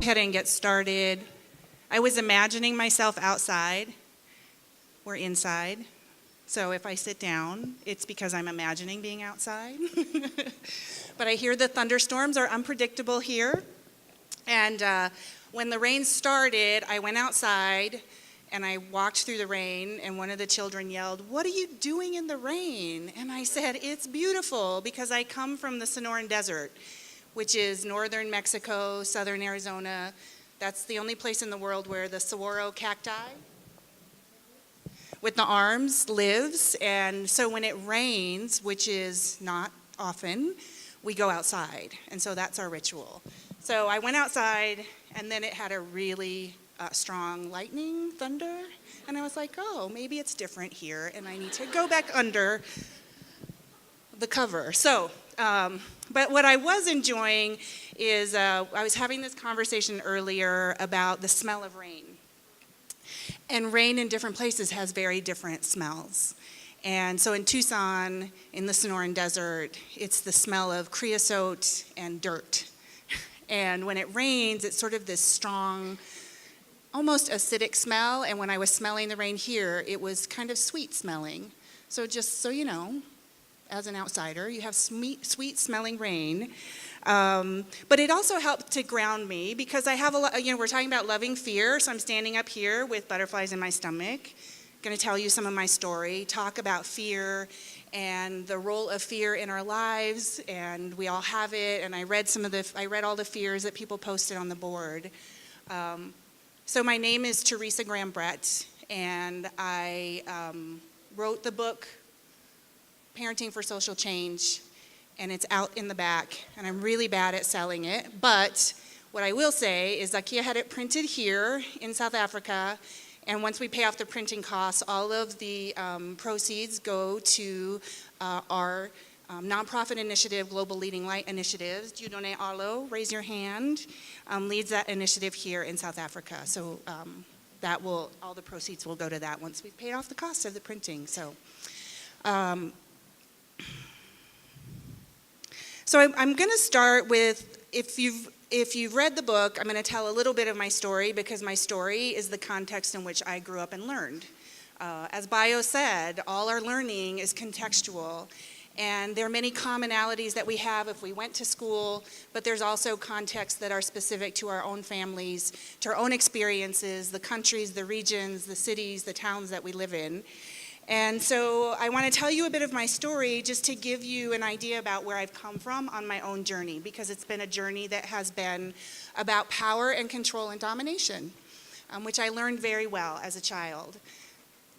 ahead and get started. I was imagining myself outside. We're inside. So if I sit down, it's because I'm imagining being outside. But I hear the thunderstorms are unpredictable here. And when the rain started, I went outside and I walked through the rain, and one of the children yelled, "What are you doing in the rain?" And I said, "It's beautiful because I come from the Sonoran Desert, which is northern Mexico, southern Arizona. That's the only place in the world where the saguaro cacti with the arms lives. And so when it rains, which is not often, we go outside. And so that's our ritual. So I went outside, and then it had a really strong lightning, thunder, and I was like, oh, maybe it's different here, and I need to go back under the cover. So, but what I was enjoying is I was having this conversation earlier about the smell of rain. And rain in different places has very different smells. And so in Tucson, in the Sonoran Desert, it's the smell of creosote and dirt. And when it rains, it's sort of this strong, almost acidic smell, and when I was smelling the rain here, it was kind of sweet smelling. So just so you know, as an outsider, you have sweet smelling rain. But it also helped to ground me because I have a lot, we're talking about loving fear, so I'm standing up here with butterflies in my stomach, going to tell you some of my story, talk about fear and the role of fear in our lives, and we all have it, and I read all the fears that people posted on the board. So my name is Teresa Graham Brett, and I wrote the book, Parenting for Social Change, and it's out in the back, and I'm really bad at selling it, but what I will say is Zakia had it printed here in South Africa, and once we pay off the printing costs, all of the proceeds go to our nonprofit initiative, Global Leading Light Initiatives. Judone Arlo, raise your hand, leads that initiative here in South Africa. So all the proceeds will go to that once we've paid off the cost of the printing. So, I'm going to start with, if you've read the book, I'm going to tell a little bit of my story because my story is the context in which I grew up and learned. As Bio said, all our learning is contextual. And there are many commonalities that we have if we went to school, but there's also contexts that are specific to our own families, to our own experiences, the countries, the regions, the cities, the towns that we live in. And so I want to tell you a bit of my story just to give you an idea about where I've come from on my own journey, because it's been a journey that has been about power and control and domination, which I learned very well as a child.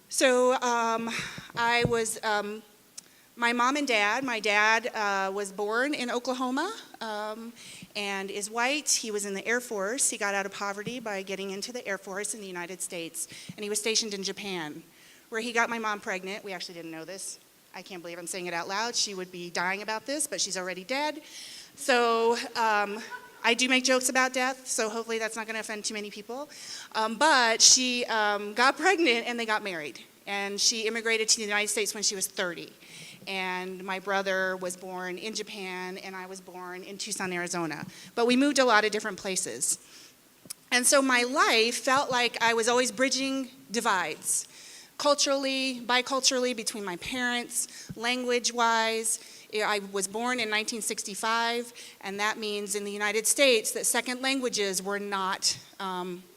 So I was... my mom and dad, my dad was born in Oklahoma and is white. He was in the Air Force. He got out of poverty by getting into the Air Force in the United States, and he was stationed in Japan, where he got my mom pregnant. We actually didn't know this. I can't believe I'm saying it out loud. She would be dying about this, but she's already dead. So I do make jokes about death, so hopefully that's not going to offend too many people. But she got pregnant and they got married, and she immigrated to the United States when she was 30. And my brother was born in Japan, and I was born in Tucson, Arizona. But we moved a lot of different places. And so my life felt like I was always bridging divides, culturally, biculturally, between my parents, language-wise. I was born in 1965, and that means in the United States that second languages were not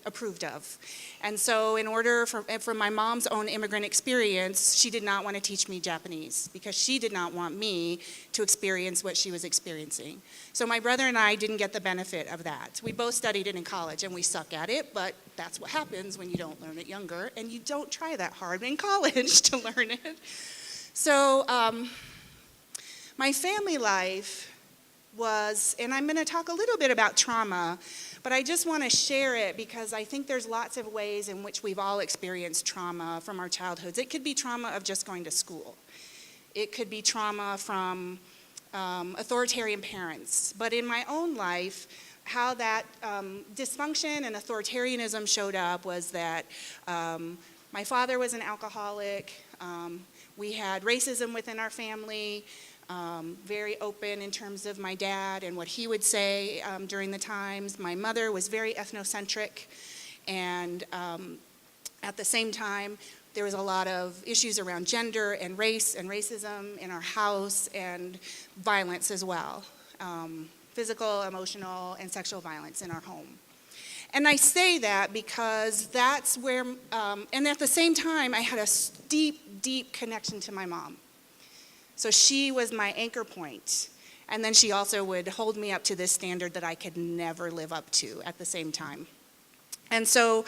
approved of. And so in order from my mom's own immigrant experience, she did not want to teach me Japanese because she did not want me to experience what she was experiencing. So my brother and I didn't get the benefit of that. We both studied it in college, and we suck at it, but that's what happens when you don't learn it younger, and you don't try that hard in college to learn it. So my family life was, and I'm going to talk a little bit about trauma, but I just want to share it because I think there's lots of ways in which we've all experienced trauma from our childhoods. It could be trauma of just going to school. It could be trauma from authoritarian parents. But in my own life, how that dysfunction and authoritarianism showed up was that my father was an alcoholic. We had racism within our family. very open in terms of my dad and what he would say during the times. My mother was very ethnocentric, and at the same time, there was a lot of issues around gender and race and racism in our house, and violence as well. Physical, emotional, and sexual violence in our home. And I say that because that's where, and at the same time, I had a deep, deep connection to my mom. So she was my anchor point. And then she also would hold me up to this standard that I could never live up to at the same time. And so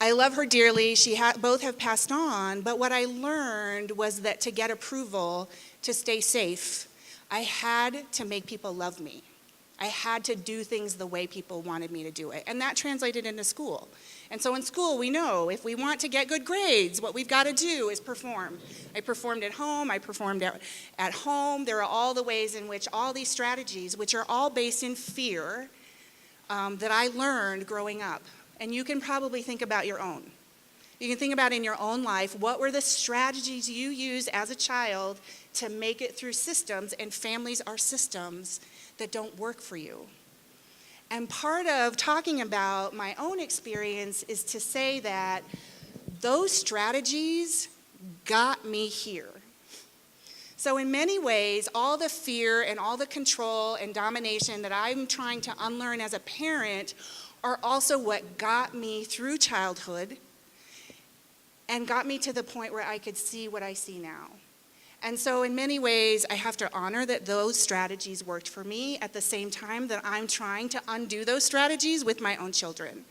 I love her dearly. Both have passed on, but what I learned was that to get approval, to stay safe, I had to make people love me. I had to do things the way people wanted me to do it. And that translated into school. And so in school, we know if we want to get good grades, what we've got to do is perform. I performed at home. I performed at home. There are all the ways in which all these strategies, which are all based in fear, that I learned growing up. And you can probably think about your own. You can think about in your own life, what were the strategies you used as a child to make it through systems, and families are systems that don't work for you. And part of talking about my own experience is to say that those strategies got me here. So in many ways, all the fear and all the control and domination that I'm trying to unlearn as a parent are also what got me through childhood and got me to the point where I could see what I see now. And so in many ways, I have to honor that those strategies worked for me at the same time that I'm trying to undo those strategies with my own children.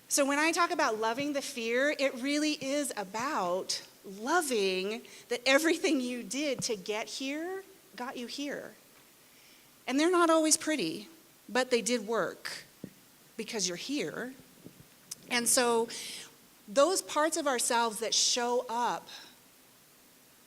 So when I talk about loving the fear, it really is about loving that everything you did to get here got you here. And they're not always pretty, but they did work because you're here. And so those parts of ourselves that show up,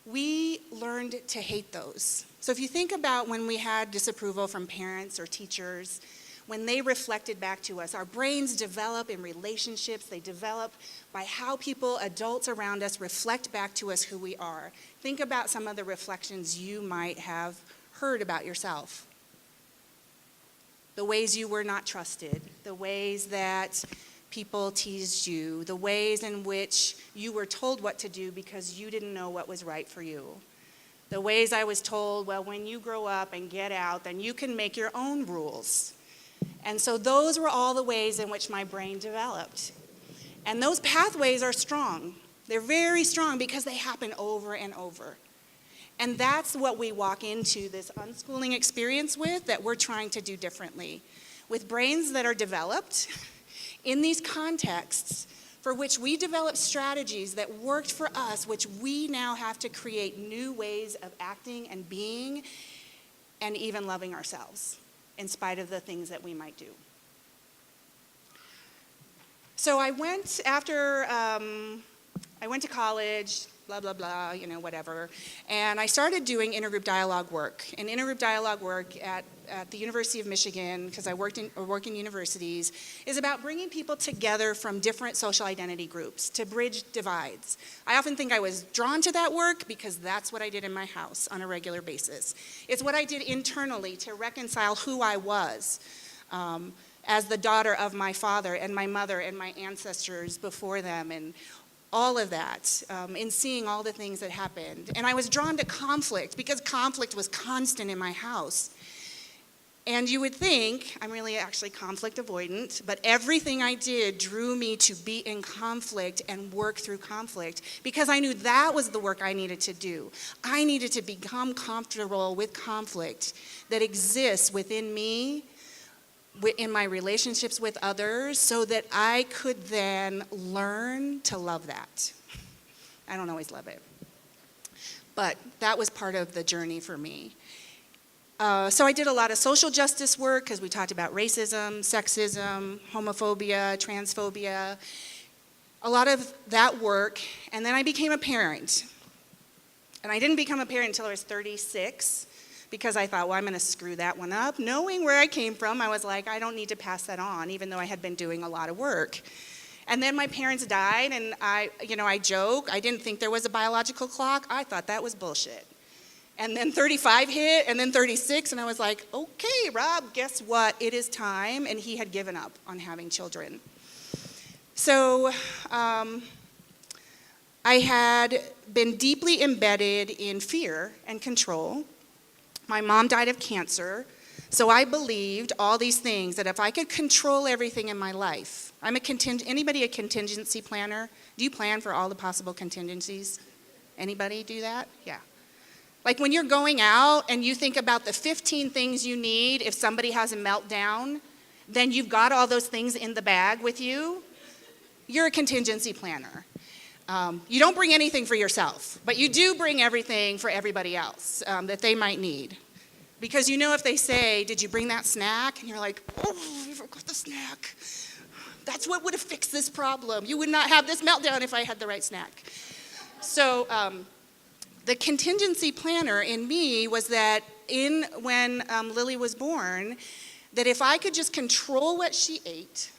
we learned to hate those. So if you think about when we had disapproval from parents or teachers, when they reflected back to us, our brains develop in relationships. They develop by how people, adults around us, reflect back to us who we are. Think about some of the reflections you might have heard about yourself. The ways you were not trusted, the ways that people teased you, the ways in which you were told what to do because you didn't know what was right for you. The ways I was told, well, when you grow up and get out, then you can make your own rules. And so those were all the ways in which my brain developed. And those pathways are strong. They're very strong because they happen over and over. And that's what we walk into this unschooling experience with, that we're trying to do differently. With brains that are developed in these contexts for which we developed strategies that worked for us, which we now have to create new ways of acting and being and even loving ourselves in spite of the things that we might do. So I went to college, blah, blah, blah, whatever. And I started doing intergroup dialogue work. And intergroup dialogue work at the University of Michigan, because I work in universities, is about bringing people together from different social identity groups to bridge divides. I often think I was drawn to that work because that's what I did in my house on a regular basis. It's what I did internally to reconcile who I was as the daughter of my father and my mother and my ancestors before them, and all of that, in seeing all the things that happened. And I was drawn to conflict because conflict was constant in my house. And you would think, I'm really actually conflict avoidant, but everything I did drew me to be in conflict and work through conflict because I knew that was the work I needed to do. I needed to become comfortable with conflict that exists within me, in my relationships with others, so that I could then learn to love that. I don't always love it, but that was part of the journey for me. So I did a lot of social justice work because we talked about racism, sexism, homophobia, transphobia, a lot of that work, and then I became a parent. And I didn't become a parent until I was 36, because I thought, well, I'm going to screw that one up. Knowing where I came from, I was like, I don't need to pass that on, even though I had been doing a lot of work. And then my parents died, and I joke, I didn't think there was a biological clock. I thought that was bullshit. And then 35 hit, and then 36, and I was like, okay, Rob, guess what? It is time. And he had given up on having children. So I had been deeply embedded in fear and control. My mom died of cancer, so I believed all these things, that if I could control everything in my life. Anybody a contingency planner? Do you plan for all the possible contingencies? Anybody do that? Yeah. Like when you're going out and you think about the 15 things you need if somebody has a meltdown, then you've got all those things in the bag with you. You're a contingency planner. You don't bring anything for yourself, but you do bring everything for everybody else that they might need. Because you know if they say, did you bring that snack? And you're like, oh, I forgot the snack. That's what would have fixed this problem. You would not have this meltdown if I had the right snack. So the contingency planner in me was that when Lily was born, that if I could just control what she ate,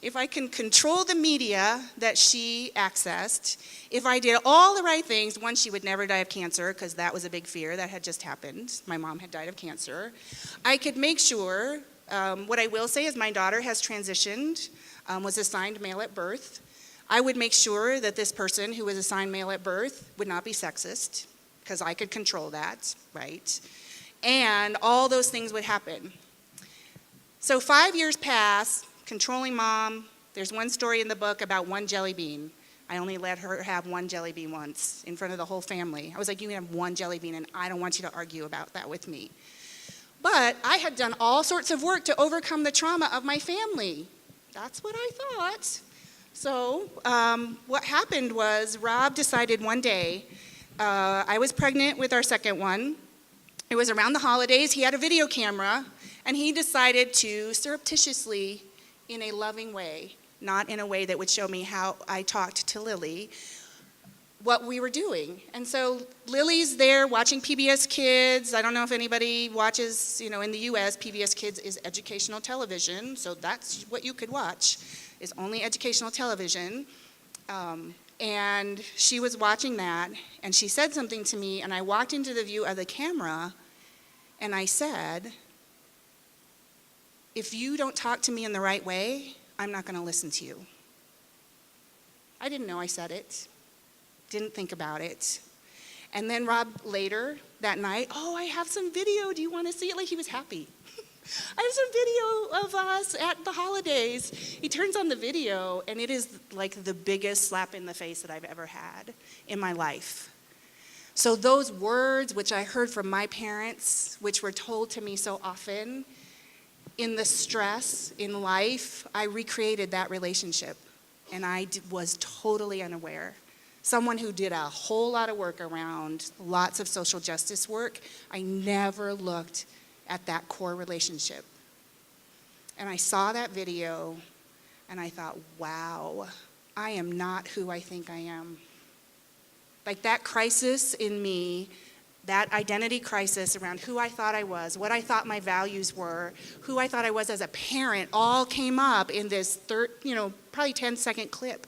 if I can control the media that she accessed, if I did all the right things, one, she would never die of cancer, because that was a big fear that had just happened. My mom had died of cancer. I could make sure, what I will say is my daughter has transitioned, was assigned male at birth. I would make sure that this person who was assigned male at birth would not be sexist, because I could control that, right? And all those things would happen. So 5 years pass, controlling mom. There's one story in the book about one jelly bean. I only let her have one jelly bean once in front of the whole family. I was like, you can have one jelly bean, and I don't want you to argue about that with me. But I had done all sorts of work to overcome the trauma of my family. That's what I thought. So what happened was Rob decided one day, I was pregnant with our second one. It was around the holidays. He had a video camera, and he decided to surreptitiously, in a loving way, not in a way that would show me how I talked to Lily, what we were doing. And so Lily's there watching PBS Kids. I don't know if anybody watches, in the US, PBS Kids is educational television, so that's what you could watch, is only educational television. And she was watching that, and she said something to me, and I walked into the view of the camera, and I said, if you don't talk to me in the right way, I'm not going to listen to you. I didn't know I said it. Didn't think about it. And then Rob later that night, oh, I have some video. Do you want to see it? Like, he was happy. I have some video of us at the holidays. He turns on the video, and it is like the biggest slap in the face that I've ever had in my life. So those words, which I heard from my parents, which were told to me so often, in the stress in life, I recreated that relationship, and I was totally unaware. Someone who did a whole lot of work around lots of social justice work, I never looked at that core relationship. And I saw that video, and I thought, wow, I am not who I think I am. Like that crisis in me, that identity crisis around who I thought I was, what I thought my values were, who I thought I was as a parent, all came up in this probably 10-second clip.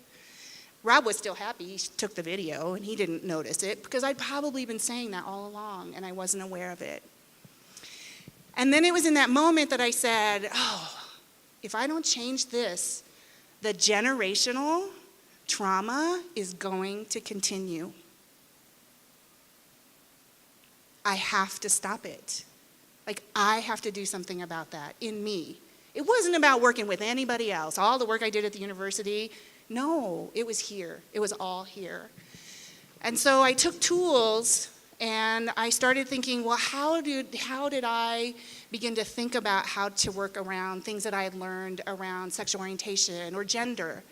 Rob was still happy. He took the video, and he didn't notice it because I'd probably been saying that all along, and I wasn't aware of it. And then it was in that moment that I said, oh, if I don't change this, the generational trauma is going to continue. I have to stop it. Like, I have to do something about that in me. It wasn't about working with anybody else. All the work I did at the university, no, it was here. It was all here. And so I took tools, and I started thinking, well, how did I begin to think about how to work around things that I had learned around sexual orientation or gender?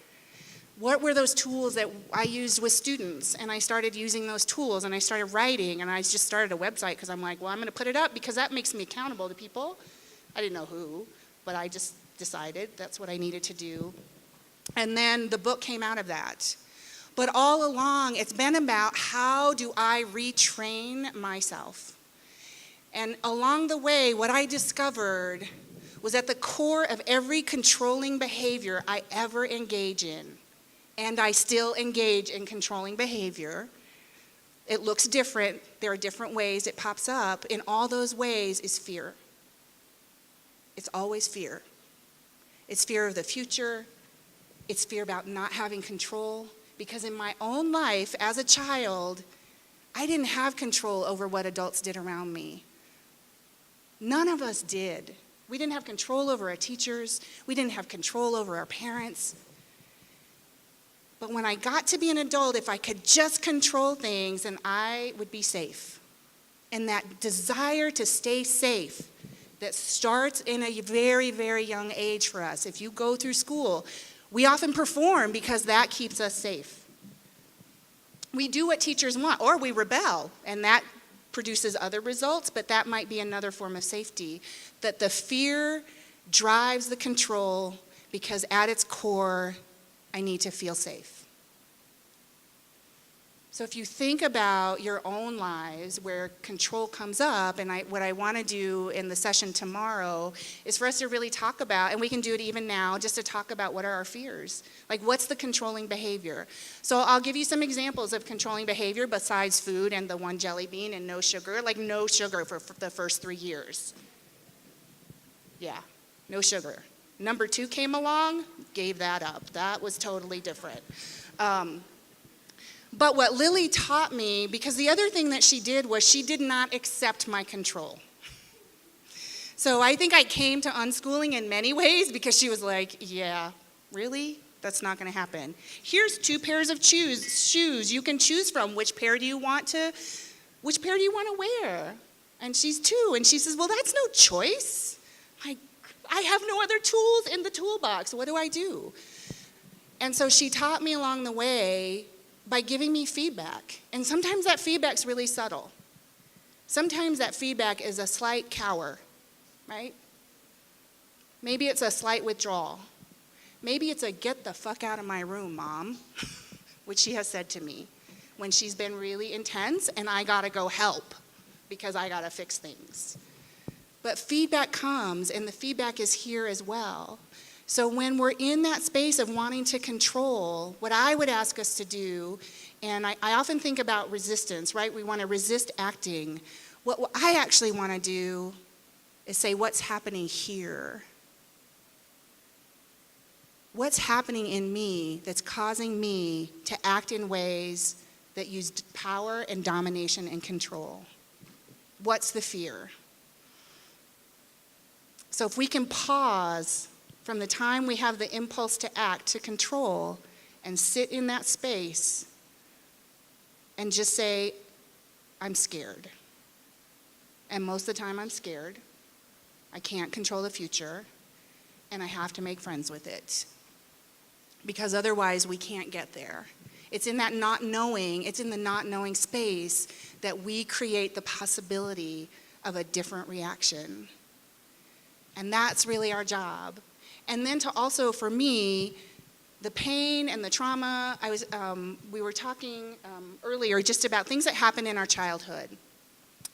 What were those tools that I used with students? And I started using those tools, and I started writing, and I just started a website because I'm like, well, I'm going to put it up because that makes me accountable to people. I didn't know who, but I just decided that's what I needed to do. And then the book came out of that. But all along, it's been about how do I retrain myself? And along the way, what I discovered was at the core of every controlling behavior I ever engage in, and I still engage in controlling behavior, It looks different. There are different ways it pops up. In all those ways is fear. It's always fear. It's fear of the future. It's fear about not having control. Because in my own life as a child, I didn't have control over what adults did around me. None of us did. We didn't have control over our teachers. We didn't have control over our parents. But when I got to be an adult, if I could just control things, then I would be safe. And that desire to stay safe that starts in a very, very young age for us. If you go through school, we often perform because that keeps us safe. We do what teachers want, or we rebel, and that produces other results, but that might be another form of safety. That the fear drives the control because at its core, I need to feel safe. So if you think about your own lives where control comes up, and what I want to do in the session tomorrow is for us to really talk about, and we can do it even now, just to talk about what are our fears. Like, what's the controlling behavior? So I'll give you some examples of controlling behavior besides food and the one jelly bean and no sugar. Like, no sugar for the first 3 years. Yeah, no sugar. Number 2 came along, gave that up. That was totally different. But what Lily taught me, because the other thing that she did was she did not accept my control. So I think I came to unschooling in many ways because she was like, yeah, really? That's not going to happen. Here's 2 pairs of shoes you can choose from. Which pair do you want to wear? And she's 2, and she says, well, that's no choice. I have no other tools in the toolbox. What do I do? And so she taught me along the way by giving me feedback. And sometimes that feedback's really subtle. Sometimes that feedback is a slight cower, right? Maybe it's a slight withdrawal. Maybe it's a get the fuck out of my room, Mom, which she has said to me when she's been really intense and I gotta go help because I gotta fix things. But feedback comes, and the feedback is here as well. So when we're in that space of wanting to control, what I would ask us to do, and I often think about resistance, right? We want to resist acting. What I actually want to do is say, what's happening here? What's happening in me that's causing me to act in ways that use power and domination and control? What's the fear? So if we can pause from the time we have the impulse to act, to control, and sit in that space and just say, I'm scared. And most of the time I'm scared. I can't control the future, and I have to make friends with it. Because otherwise we can't get there. It's in that not knowing, it's in the not knowing space that we create the possibility of a different reaction. And that's really our job. And then to also, for me, the pain and the trauma, we were talking earlier just about things that happen in our childhood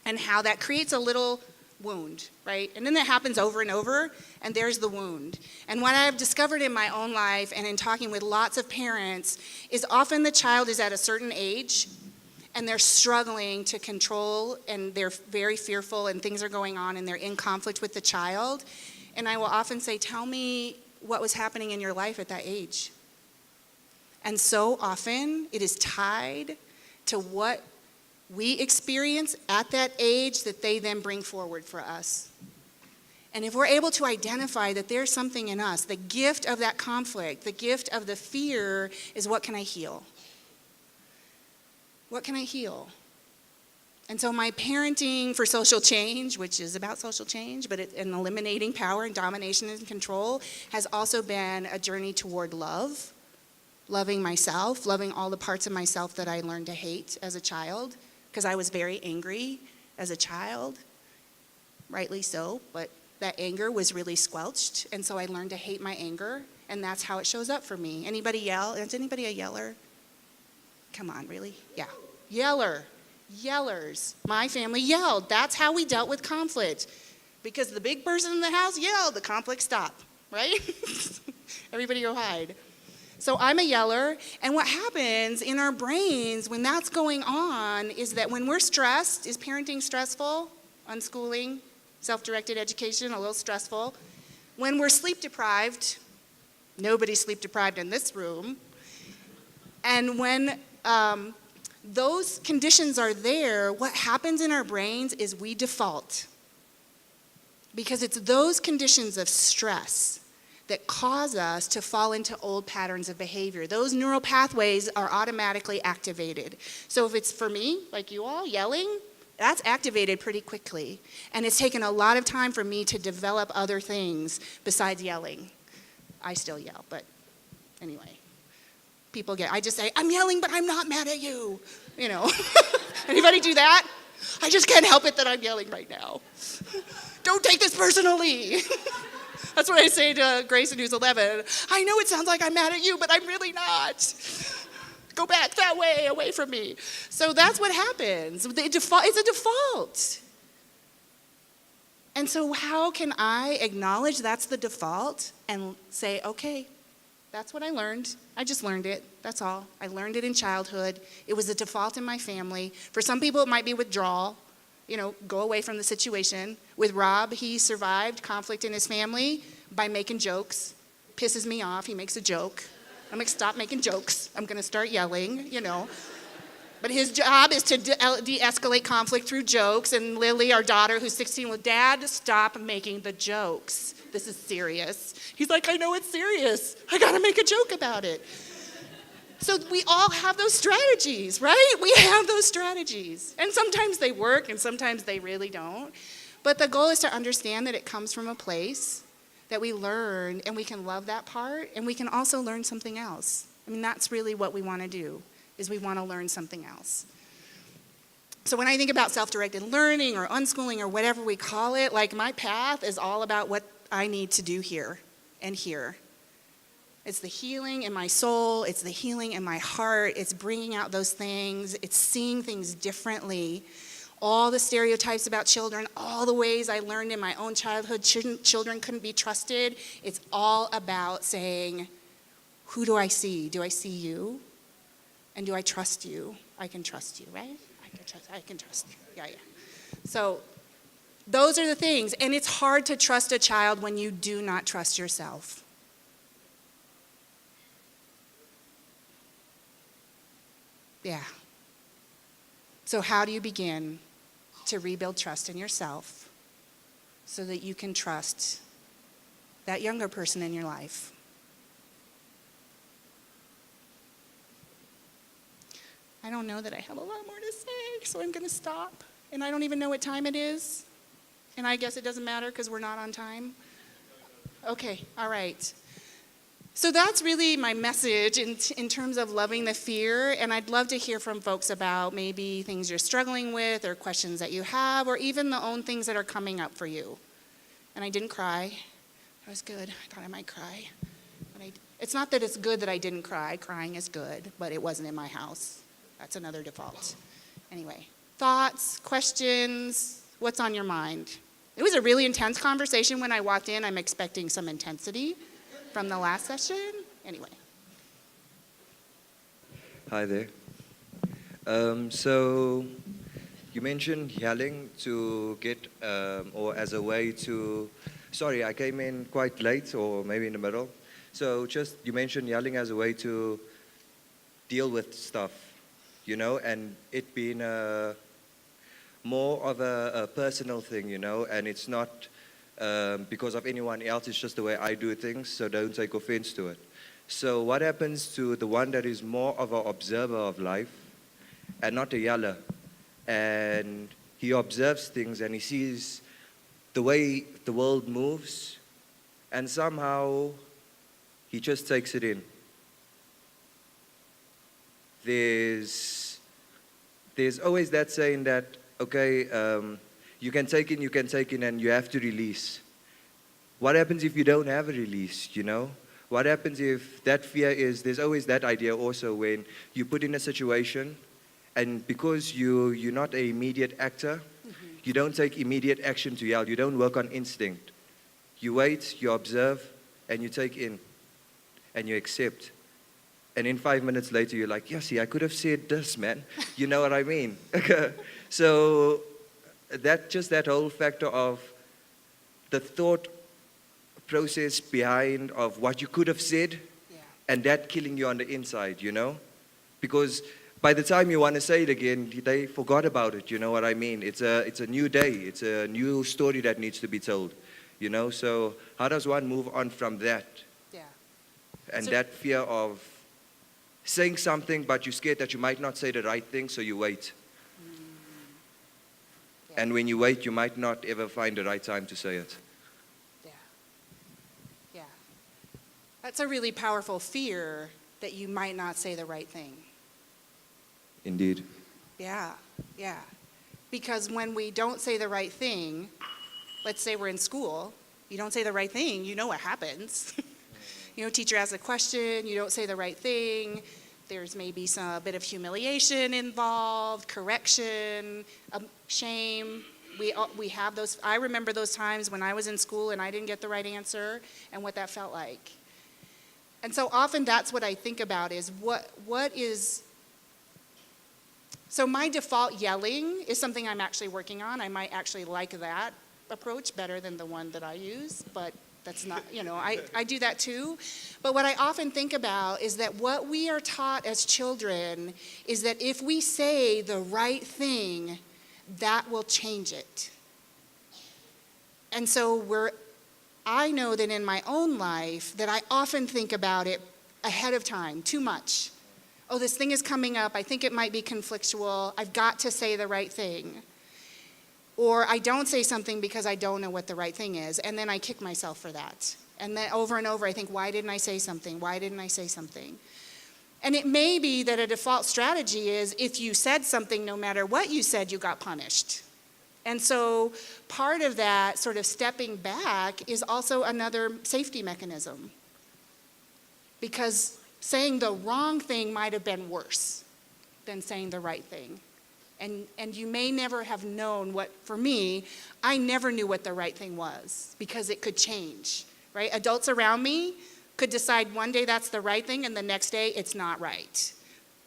and how that creates a little wound, right? And then that happens over and over, and there's the wound. And what I've discovered in my own life and in talking with lots of parents is often the child is at a certain age and they're struggling to control, and they're very fearful, and things are going on, and they're in conflict with the child. And I will often say, tell me what was happening in your life at that age. And so often it is tied to what we experience at that age that they then bring forward for us. And if we're able to identify that there's something in us, the gift of that conflict, the gift of the fear is, what can I heal? What can I heal? And so my parenting for social change, which is about social change, but and eliminating power and domination and control, has also been a journey toward love, loving myself, loving all the parts of myself that I learned to hate as a child, because I was very angry as a child, rightly so, but that anger was really squelched, and so I learned to hate my anger, and that's how it shows up for me. Anybody yell? Is anybody a yeller? Come on, really? Yeah. Yellers. My family yelled. That's how we dealt with conflict. Because the big person in the house yelled, the conflict stopped, right? Everybody go hide. So I'm a yeller, and what happens in our brains when that's going on is that when we're stressed, is parenting stressful? Unschooling, self-directed education, a little stressful. When we're sleep deprived, nobody's sleep deprived in this room, and when those conditions are there, what happens in our brains is we default. Because it's those conditions of stress that cause us to fall into old patterns of behavior. Those neural pathways are automatically activated. So if it's for me, like you all, yelling, that's activated pretty quickly. And it's taken a lot of time for me to develop other things besides yelling. I still yell, but anyway. I just say, I'm yelling, but I'm not mad at you. You know, anybody do that? I just can't help it that I'm yelling right now. Don't take this personally. That's what I say to Grayson, who's 11. I know it sounds like I'm mad at you, but I'm really not. Go back that way, away from me. So that's what happens. It's a default. And so how can I acknowledge that's the default and say, okay, that's what I learned. I just learned it. That's all. I learned it in childhood. It was a default in my family. For some people, it might be withdrawal. You know, go away from the situation. With Rob, he survived conflict in his family by making jokes. Pisses me off. He makes a joke. I'm like, stop making jokes. I'm going to start yelling, you know. But his job is to de-escalate conflict through jokes. And Lily, our daughter, who's 16, well, Dad, stop making the jokes. This is serious. He's like, I know it's serious. I got to make a joke about it. So we all have those strategies, right? We have those strategies. And sometimes they work and sometimes they really don't. But the goal is to understand that it comes from a place that we learn, and we can love that part, and we can also learn something else. I mean, that's really what we want to do, is we want to learn something else. So when I think about self-directed learning or unschooling or whatever we call it, like my path is all about what I need to do here and here. It's the healing in my soul, it's the healing in my heart, it's bringing out those things, it's seeing things differently. All the stereotypes about children, all the ways I learned in my own childhood, children couldn't be trusted. It's all about saying, who do I see? Do I see you? And do I trust you? I can trust you, right? I can trust you. Yeah. So those are the things. And it's hard to trust a child when you do not trust yourself. Yeah. So how do you begin to rebuild trust in yourself so that you can trust that younger person in your life? I don't know that I have a lot more to say, so I'm going to stop. And I don't even know what time it is. And I guess it doesn't matter because we're not on time. Okay, all right. So that's really my message in terms of loving the fear, and I'd love to hear from folks about maybe things you're struggling with or questions that you have, or even the own things that are coming up for you. And I didn't cry. That was good. I thought I might cry. But it's not that it's good that I didn't cry. Crying is good, but it wasn't in my house. That's another default. Anyway, thoughts, questions, what's on your mind? It was a really intense conversation when I walked in. I'm expecting some intensity from the last session. Anyway. Hi there. So you mentioned yelling to get, or as a way to, sorry, I came in quite late or maybe in the middle. So just, you mentioned yelling as a way to deal with stuff, you know, and it being more of a personal thing, you know, and it's not because of anyone else, it's just the way I do things, so don't take offense to it. So what happens to the one that is more of an observer of life and not a yeller? And he observes things and he sees the way the world moves, and somehow he just takes it in. There's always that saying that, okay, you can take in, and you have to release. What happens if you don't have a release, you know? What happens if that fear is, there's always that idea also when you put in a situation, and because you're not an immediate actor, you don't take immediate action to yell, you don't work on instinct. You wait, you observe, and you take in, and you accept. And then 5 minutes later, you're like, yeah, see, I could have said this, man. You know what I mean? So that whole factor of the thought process behind of what you could have said, and that killing you on the inside, you know? Because by the time you want to say it again, they forgot about it, you know what I mean? It's a new day. It's a new story that needs to be told, you know? So how does one move on from that? Yeah. And So- that fear of saying something, but you're scared that you might not say the right thing, so you wait. Yeah. And when you wait, you might not ever find the right time to say it. Yeah. Yeah. That's a really powerful fear that you might not say the right thing. Indeed. Yeah. Yeah. Because when we don't say the right thing, let's say we're in school, you don't say the right thing, you know what happens. You know, teacher asks a question, you don't say the right thing, there's maybe a bit of humiliation involved, correction, shame. We have those. I remember those times when I was in school and I didn't get the right answer and what that felt like. And so often that's what I think about is what is. So my default yelling is something I'm actually working on. I might actually like that approach better than the one that I use, but that's not, you know, I do that too. But what I often think about is that what we are taught as children is that if we say the right thing, that will change it. And so I know that in my own life that I often think about it ahead of time, too much. Oh, this thing is coming up. I think it might be conflictual. I've got to say the right thing. Or I don't say something because I don't know what the right thing is, and then I kick myself for that. And then over and over I think, why didn't I say something? Why didn't I say something? And it may be that a default strategy is if you said something, no matter what you said, you got punished. And so part of that sort of stepping back is also another safety mechanism. Because saying the wrong thing might have been worse than saying the right thing. And you may never have known what, for me, I never knew what the right thing was because it could change, right? Adults around me could decide one day that's the right thing and the next day it's not right.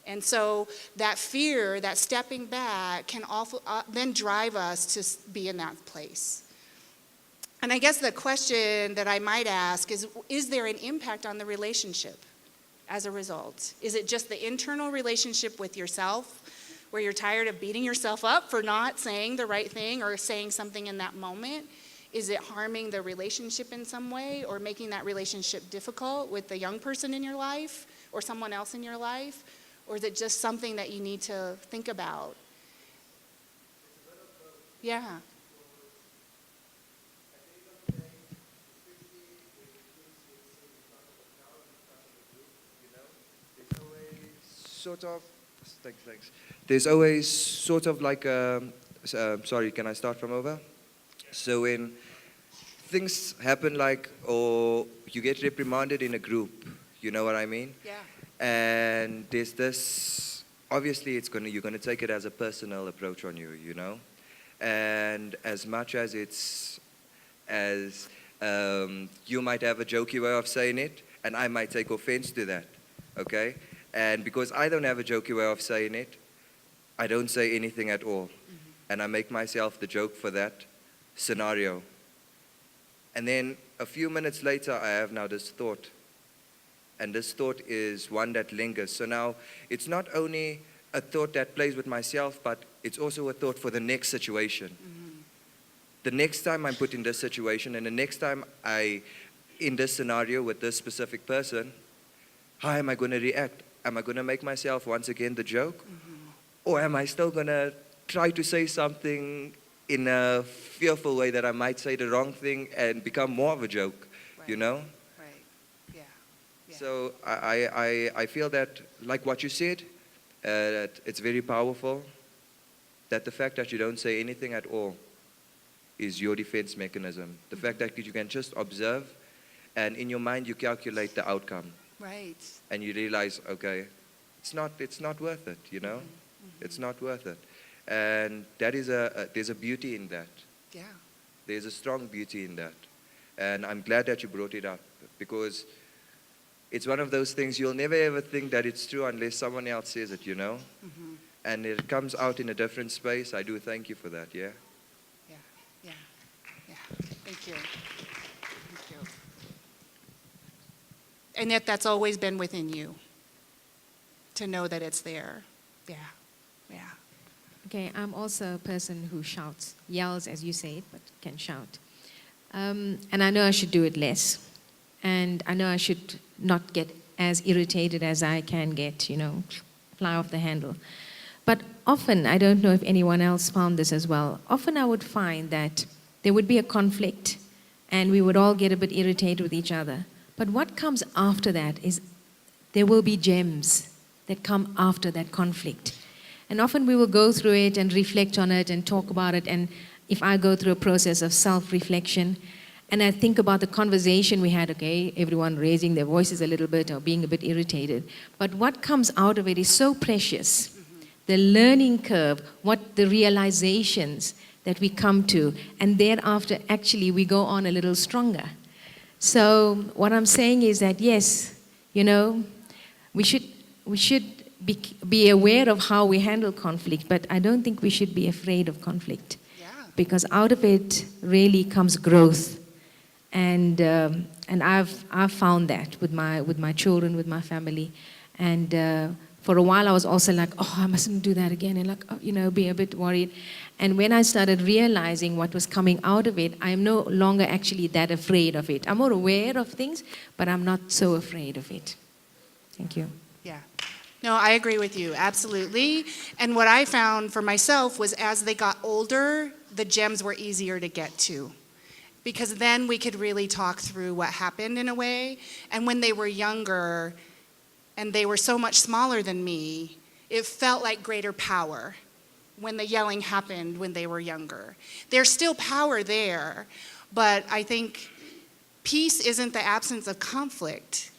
And so that fear, that stepping back can then drive us to be in that place. And I guess the question that I might ask is there an impact on the relationship as a result? Is it just the internal relationship with yourself, where you're tired of beating yourself up for not saying the right thing or saying something in that moment? Is it harming the relationship in some way or making that relationship difficult with the young person in your life or someone else in your life? Or is it just something that you need to think about? Yeah. Thanks. There's always sort of like sorry, can I start from over? So when things happen or you get reprimanded in a group, you know what I mean? Yeah. And there's this, obviously you're gonna take it as a personal approach on you, you know? And as much as you might have a jokey way of saying it, and I might take offense to that, okay? And because I don't have a jokey way of saying it, I don't say anything at all. Mm-hmm. And I make myself the joke for that scenario. And then a few minutes later, I have now this thought. And this thought is one that lingers. So now it's not only a thought that plays with myself, but it's also a thought for the next situation. Mm-hmm. The next time I'm put in this situation, and the next time in this scenario with this specific person, how am I going to react? Am I going to make myself once again the joke? Mm-hmm. Or am I still going to try to say something in a fearful way that I might say the wrong thing and become more of a joke, Right. You know? Right. Yeah. Yeah. So I feel that, like what you said, that it's very powerful, that the fact that you don't say anything at all is your defense mechanism. The Mm-hmm. fact that you can just observe, and in your mind you calculate the outcome. Right. And you realize, okay, it's not worth it, you know? Mm-hmm. It's not worth it. And that is there's a beauty in that. Yeah. There's a strong beauty in that. And I'm glad that you brought it up, because it's one of those things you'll never ever think that it's true unless someone else says it, Mm-hmm. And it comes out in a different space. I do thank you for that, yeah? Yeah, yeah, yeah. Thank you. Thank you. And yet that's always been within you, to know that it's there. Yeah, yeah. Okay, I'm also a person who shouts, yells as you say it, but can shout. And I know I should do it less. And I know I should not get as irritated as I can get, fly off the handle. But often, I don't know if anyone else found this as well, often I would find that there would be a conflict and we would all get a bit irritated with each other. But what comes after that is there will be gems that come after that conflict. And often we will go through it and reflect on it and talk about it. And if I go through a process of self-reflection and I think about the conversation we had, okay, everyone raising their voices a little bit or being a bit irritated. But what comes out of it is so precious. The learning curve, what the realizations that we come to, and thereafter actually we go on a little stronger. So what I'm saying is that yes, we should be aware of how we handle conflict, but I don't think we should be afraid of conflict. Yeah. Because out of it really comes growth. And I've found that with my children, with my family. And for a while I was also like, oh, I mustn't do that again, and be a bit worried. And when I started realizing what was coming out of it, I'm no longer actually that afraid of it. I'm more aware of things, but I'm not so afraid of it. Thank you. Yeah. No, I agree with you, absolutely. And what I found for myself was as they got older, the gems were easier to get to. Because then we could really talk through what happened in a way. And when they were younger, and they were so much smaller than me, it felt like greater power when the yelling happened when they were younger. There's still power there, but I think peace isn't the absence of conflict.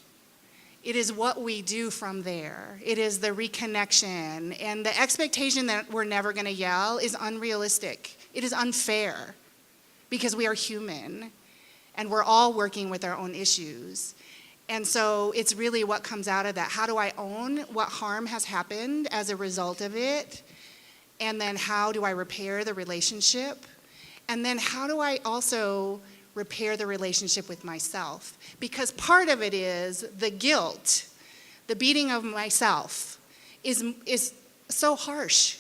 It is what we do from there. It is the reconnection, and the expectation that we're never gonna yell is unrealistic. It is unfair, because we are human, and we're all working with our own issues. And so it's really what comes out of that. How do I own what harm has happened as a result of it? And then how do I repair the relationship? And then how do I also repair the relationship with myself? Because part of it is the guilt, the beating of myself is so harsh.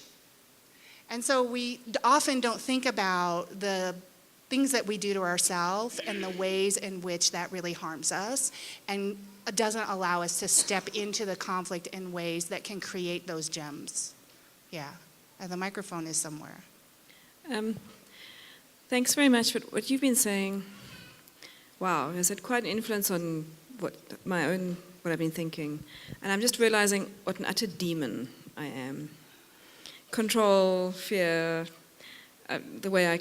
And so we often don't think about the things that we do to ourselves and the ways in which that really harms us and doesn't allow us to step into the conflict in ways that can create those gems. Yeah, and the microphone is somewhere. Thanks very much for what you've been saying. Wow, has had quite an influence on what I've been thinking. And I'm just realizing what an utter demon I am. Control, fear, the way I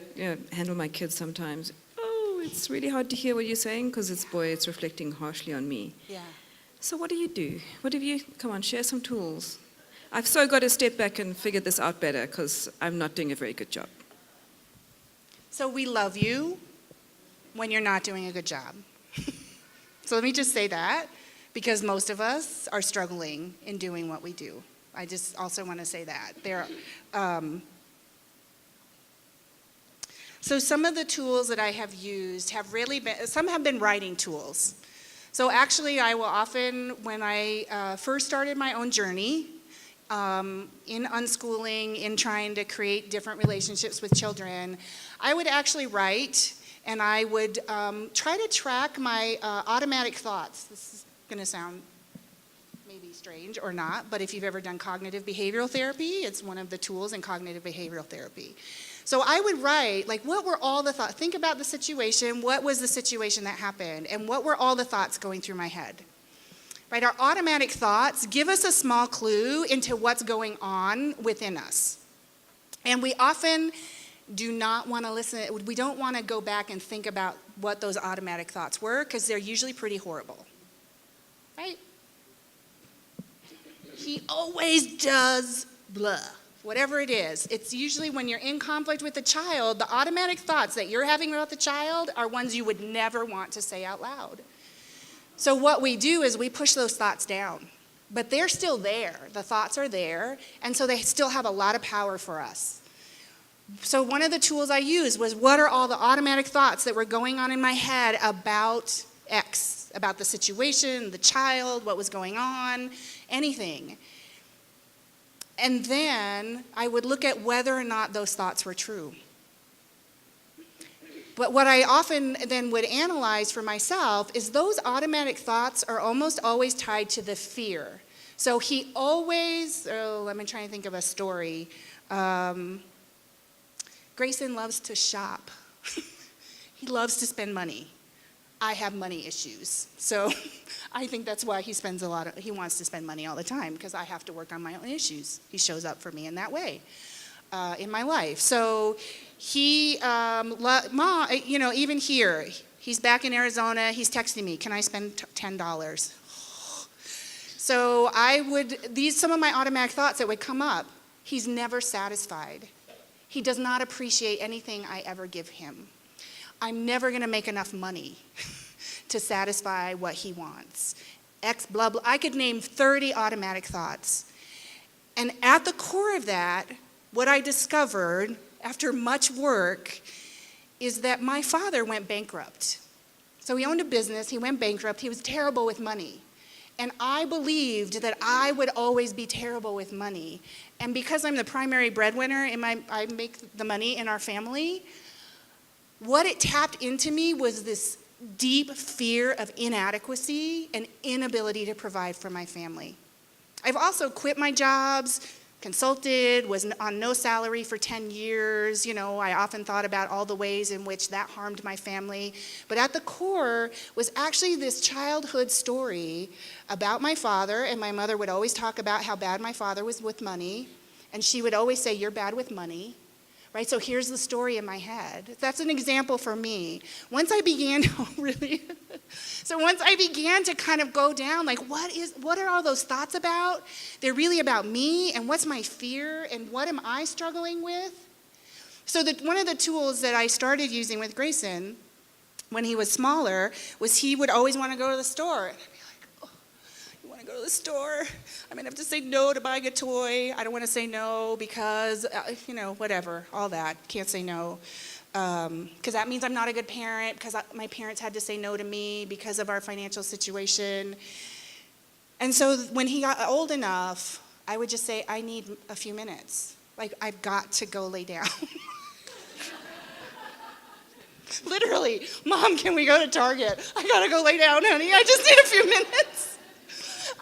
handle my kids sometimes. Oh, it's really hard to hear what you're saying because it's reflecting harshly on me. Yeah. So what do you do? Come on, share some tools. I've so got to step back and figure this out better because I'm not doing a very good job. So we love you when you're not doing a good job. So let me just say that, because most of us are struggling in doing what we do. I just also want to say that. So some of the tools that I have used have really been, some have been writing tools. So actually I will often, when I first started my own journey, in unschooling, in trying to create different relationships with children, I would actually write, and I would try to track my automatic thoughts. This is going to sound maybe strange or not, but if you've ever done cognitive behavioral therapy, it's one of the tools in cognitive behavioral therapy. So I would write, like, what were all the thoughts? Think about the situation. What was the situation that happened? And what were all the thoughts going through my head? Right, our automatic thoughts give us a small clue into what's going on within us. And we often do not want to listen. We don't want to go back and think about what those automatic thoughts were, because they're usually pretty horrible. Right? He always does blah. Whatever it is, it's usually when you're in conflict with a child, the automatic thoughts that you're having about the child are ones you would never want to say out loud. So what we do is we push those thoughts down. But they're still there. The thoughts are there, and so they still have a lot of power for us. So one of the tools I used was, what are all the automatic thoughts that were going on in my head about X, about the situation, the child, what was going on, anything. And then I would look at whether or not those thoughts were true. But what I often then would analyze for myself is those automatic thoughts are almost always tied to the fear. So he always, let me try and think of a story. Grayson loves to shop. He loves to spend money. I have money issues. So I think that's why he wants to spend money all the time, because I have to work on my own issues. He shows up for me in that way in my life. So he, even here, he's back in Arizona, he's texting me, can I spend $10? So some of my automatic thoughts that would come up, he's never satisfied. He does not appreciate anything I ever give him. I'm never gonna make enough money to satisfy what he wants. X blah, blah. I could name 30 automatic thoughts. And at the core of that, what I discovered after much work is that my father went bankrupt. So he owned a business, he went bankrupt, he was terrible with money. And I believed that I would always be terrible with money. And because I'm the primary breadwinner and I make the money in our family, what it tapped into me was this deep fear of inadequacy and inability to provide for my family. I've also quit my jobs, consulted, was on no salary for 10 years. I often thought about all the ways in which that harmed my family. But at the core was actually this childhood story about my father, and my mother would always talk about how bad my father was with money, and she would always say, "You're bad with money." Right, so here's the story in my head. That's an example for me. Once I began, once I began to kind of go down, like what are all those thoughts about? They're really about me, and what's my fear, and what am I struggling with? So one of the tools that I started using with Grayson when he was smaller was he would always want to go to the store. And I'd be like, "Oh, you want to go to the store? I'm going to have to say no to buying a toy. I don't want to say no because, whatever, all that. Can't say no. Because that means I'm not a good parent, because my parents had to say no to me because of our financial situation." And so when he got old enough, I would just say, "I need a few minutes. Like, I've got to go lay down." Literally, "Mom, can we go to Target? I got to go lay down, honey. I just need a few minutes."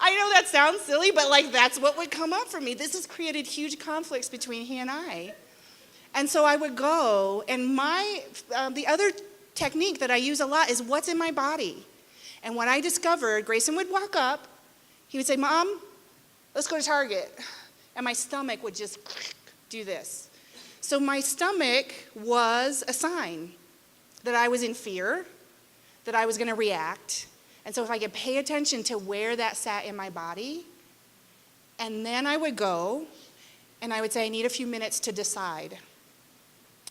I know that sounds silly, but that's what would come up for me. This has created huge conflicts between he and I. And so I would go, and the other technique that I use a lot is what's in my body. And what I discovered, Grayson would walk up, he would say, "Mom, let's go to Target." And my stomach would just do this. So my stomach was a sign that I was in fear, that I was gonna react. And so if I could pay attention to where that sat in my body, and then I would go, and I would say, "I need a few minutes to decide."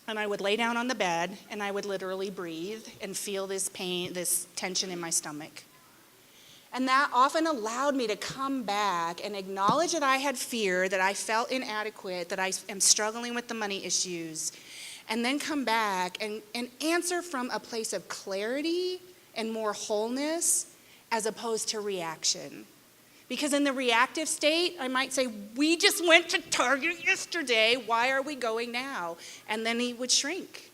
And I would lay down on the bed, and I would literally breathe and feel this pain, this tension in my stomach. And that often allowed me to come back and acknowledge that I had fear, that I felt inadequate, that I am struggling with the money issues, and then come back and answer from a place of clarity and more wholeness as opposed to reaction. Because in the reactive state, I might say, "We just went to Target yesterday, why are we going now?" And then he would shrink.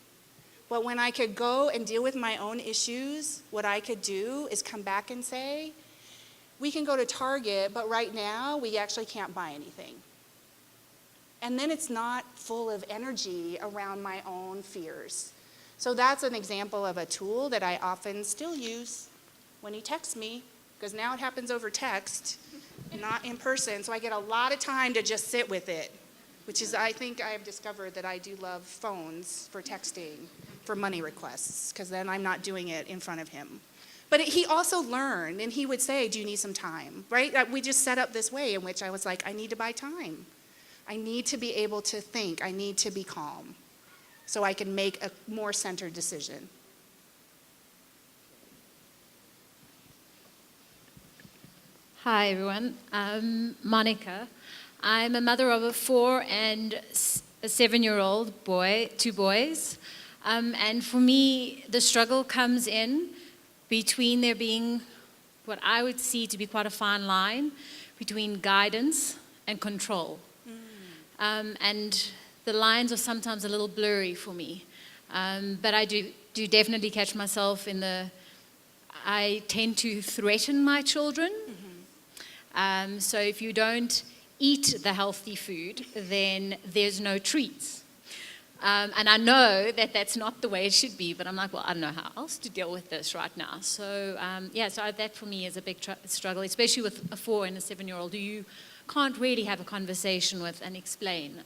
But when I could go and deal with my own issues, what I could do is come back and say, "We can go to Target, but right now we actually can't buy anything." And then it's not full of energy around my own fears. So that's an example of a tool that I often still use when he texts me, because now it happens over text, not in person. So I get a lot of time to just sit with it, which is, I think I have discovered that I do love phones for texting, for money requests, because then I'm not doing it in front of him. But he also learned, and he would say, "Do you need some time?" Right? We just set up this way in which I was like, I need to buy time. I need to be able to think. I need to be calm, so I can make a more centered decision. Hi, everyone. Monica. I'm a mother of a 4 and a 7-year-old boy, 2 boys. And for me, the struggle comes in between there being what I would see to be quite a fine line between guidance and control. And the lines are sometimes a little blurry for me. But I do definitely catch myself in I tend to threaten my children. So if you don't eat the healthy food, then there's no treats. And I know that that's not the way it should be, but I'm like, well, I don't know how else to deal with this right now. So, so that for me is a big struggle, especially with a 4 and a 7-year-old who you can't really have a conversation with and explain,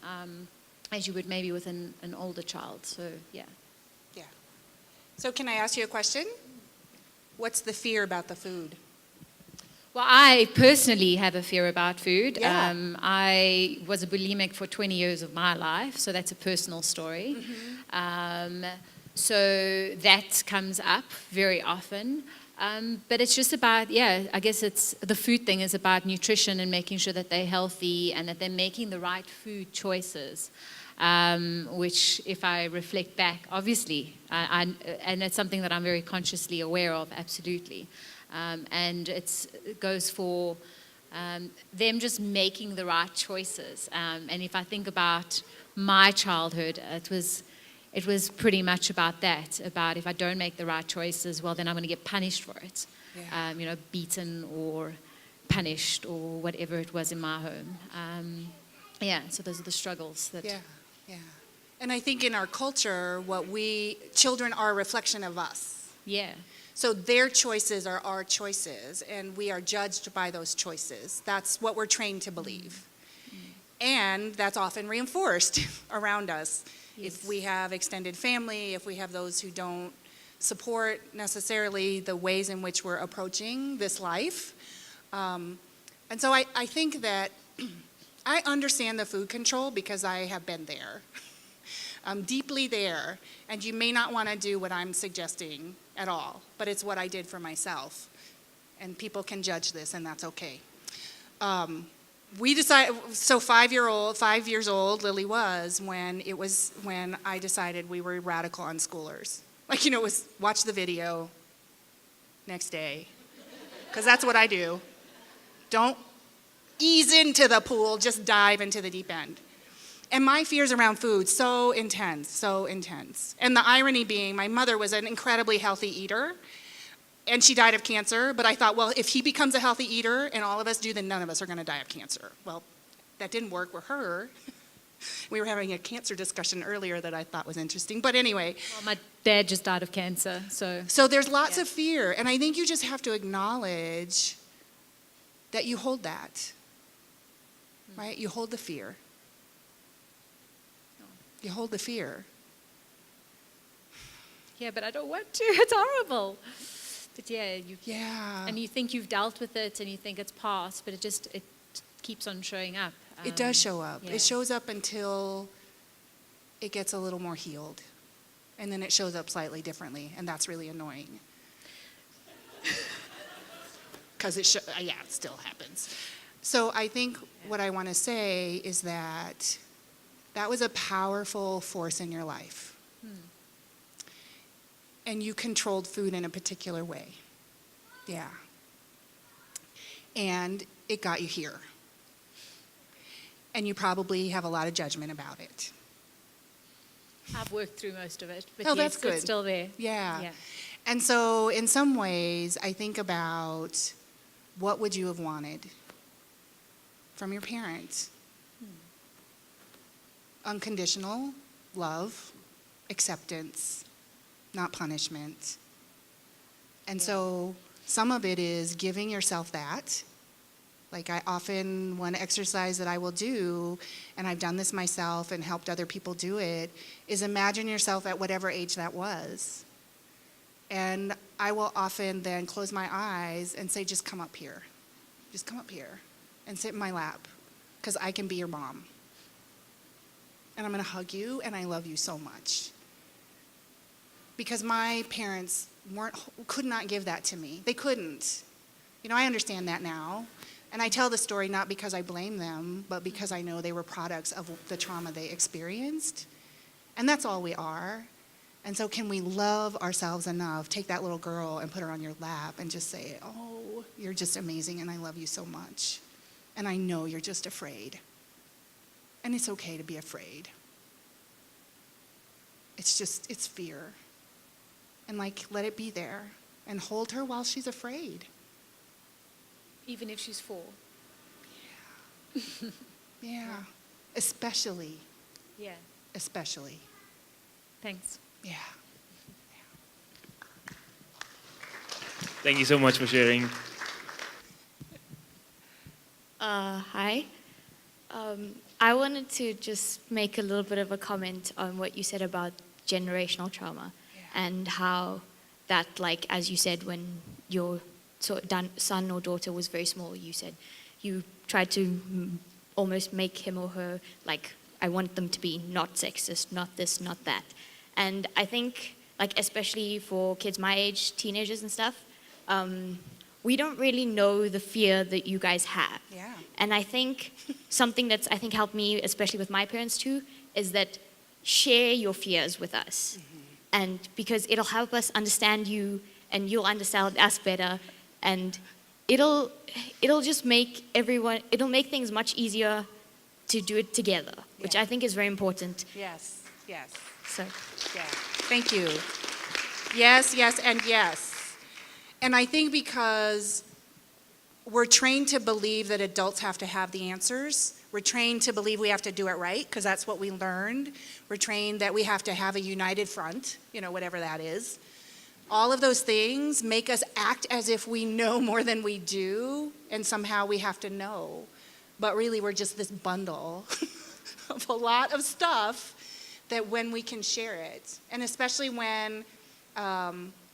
as you would maybe with an older child. So, yeah. Yeah. So can I ask you a question? What's the fear about the food? Well, I personally have a fear about food. Yeah. I was a bulimic for 20 years of my life, so that's a personal story. So that comes up very often. But it's just about, I guess the food thing is about nutrition and making sure that they're healthy and that they're making the right food choices. Which, if I reflect back, obviously, and it's something that I'm very consciously aware of, absolutely. And it goes for them just making the right choices. And if I think about my childhood, it was pretty much about that, about if I don't make the right choices, well, then I'm going to get punished for it. Yeah. Beaten or punished or whatever it was in my home. So those are the struggles that... Yeah. And I think in our culture, children are a reflection of us. Yeah. So their choices are our choices, and we are judged by those choices. That's what we're trained to believe. And that's often reinforced around us. Yes. If we have extended family, if we have those who don't support necessarily the ways in which we're approaching this life. And so I think that I understand the food control because I have been there. I'm deeply there, and you may not want to do what I'm suggesting at all, but it's what I did for myself. And people can judge this, and that's okay. We decided, so 5 years old, Lily was when I decided we were radical unschoolers. Like, it was watch the video next day, because that's what I do. Don't ease into the pool, just dive into the deep end. And my fears around food, so intense. And the irony being, my mother was an incredibly healthy eater, and she died of cancer, but I thought, well, if he becomes a healthy eater and all of us do, then none of us are going to die of cancer. Well, that didn't work with her. We were having a cancer discussion earlier that I thought was interesting, but anyway. Well, my dad just died of cancer, so. So there's lots of fear, and I think you just have to acknowledge that you hold that, right? You hold the fear. You hold the fear. Yeah, but I don't want to. It's horrible. But and you think you've dealt with it and you think it's past, but it keeps on showing up. It does show up. Yeah. It shows up until it gets a little more healed. And then it shows up slightly differently, and that's really annoying. Because it still happens. So I think what I want to say is that was a powerful force in your life. And you controlled food in a particular way. Yeah. And it got you here. And you probably have a lot of judgment about it. I've worked through most of it, but that's good. It's still there. Yeah. And so in some ways, I think about what would you have wanted from your parents? Unconditional love, acceptance, not punishment. And so some of it is giving yourself that. Like one exercise that I will do, and I've done this myself and helped other people do it, is imagine yourself at whatever age that was. And I will often then close my eyes and say, just come up here. Just come up here and sit in my lap, because I can be your mom. And I'm going to hug you, and I love you so much. Because my parents could not give that to me. They couldn't. You know, I understand that now. And I tell the story not because I blame them, but because I know they were products of the trauma they experienced. And that's all we are. And so can we love ourselves enough, take that little girl and put her on your lap and just say, oh, you're just amazing and I love you so much. And I know you're just afraid. And it's okay to be afraid. It's fear. And like, let it be there. And hold her while she's afraid. Even if she's 4. Yeah. Especially. Yeah. Especially. Thanks. Yeah. Thank you so much for sharing. Hi. I wanted to just make a little bit of a comment on what you said about generational trauma and how that, like, as you said, when your son or daughter was very small, you said you tried to almost make him or her, like, I want them to be not sexist, not this, not that. And I think, like, especially for kids my age, teenagers and stuff, we don't really know the fear that you guys have. Yeah. And I think something that's, I think, helped me, especially with my parents too, is that share your fears with us. And because it'll help us understand you and you'll understand us better. And it'll just make it'll make things much easier to do it together, which I think is very important. Yes. Yes. So, Yeah. Thank you. Yes, yes, and yes. And I think because we're trained to believe that adults have to have the answers. We're trained to believe we have to do it right because that's what we learned. We're trained that we have to have a united front, you know, whatever that is. All of those things make us act as if we know more than we do, and somehow we have to know. But really, we're just this bundle of a lot of stuff that when we can share it, and especially when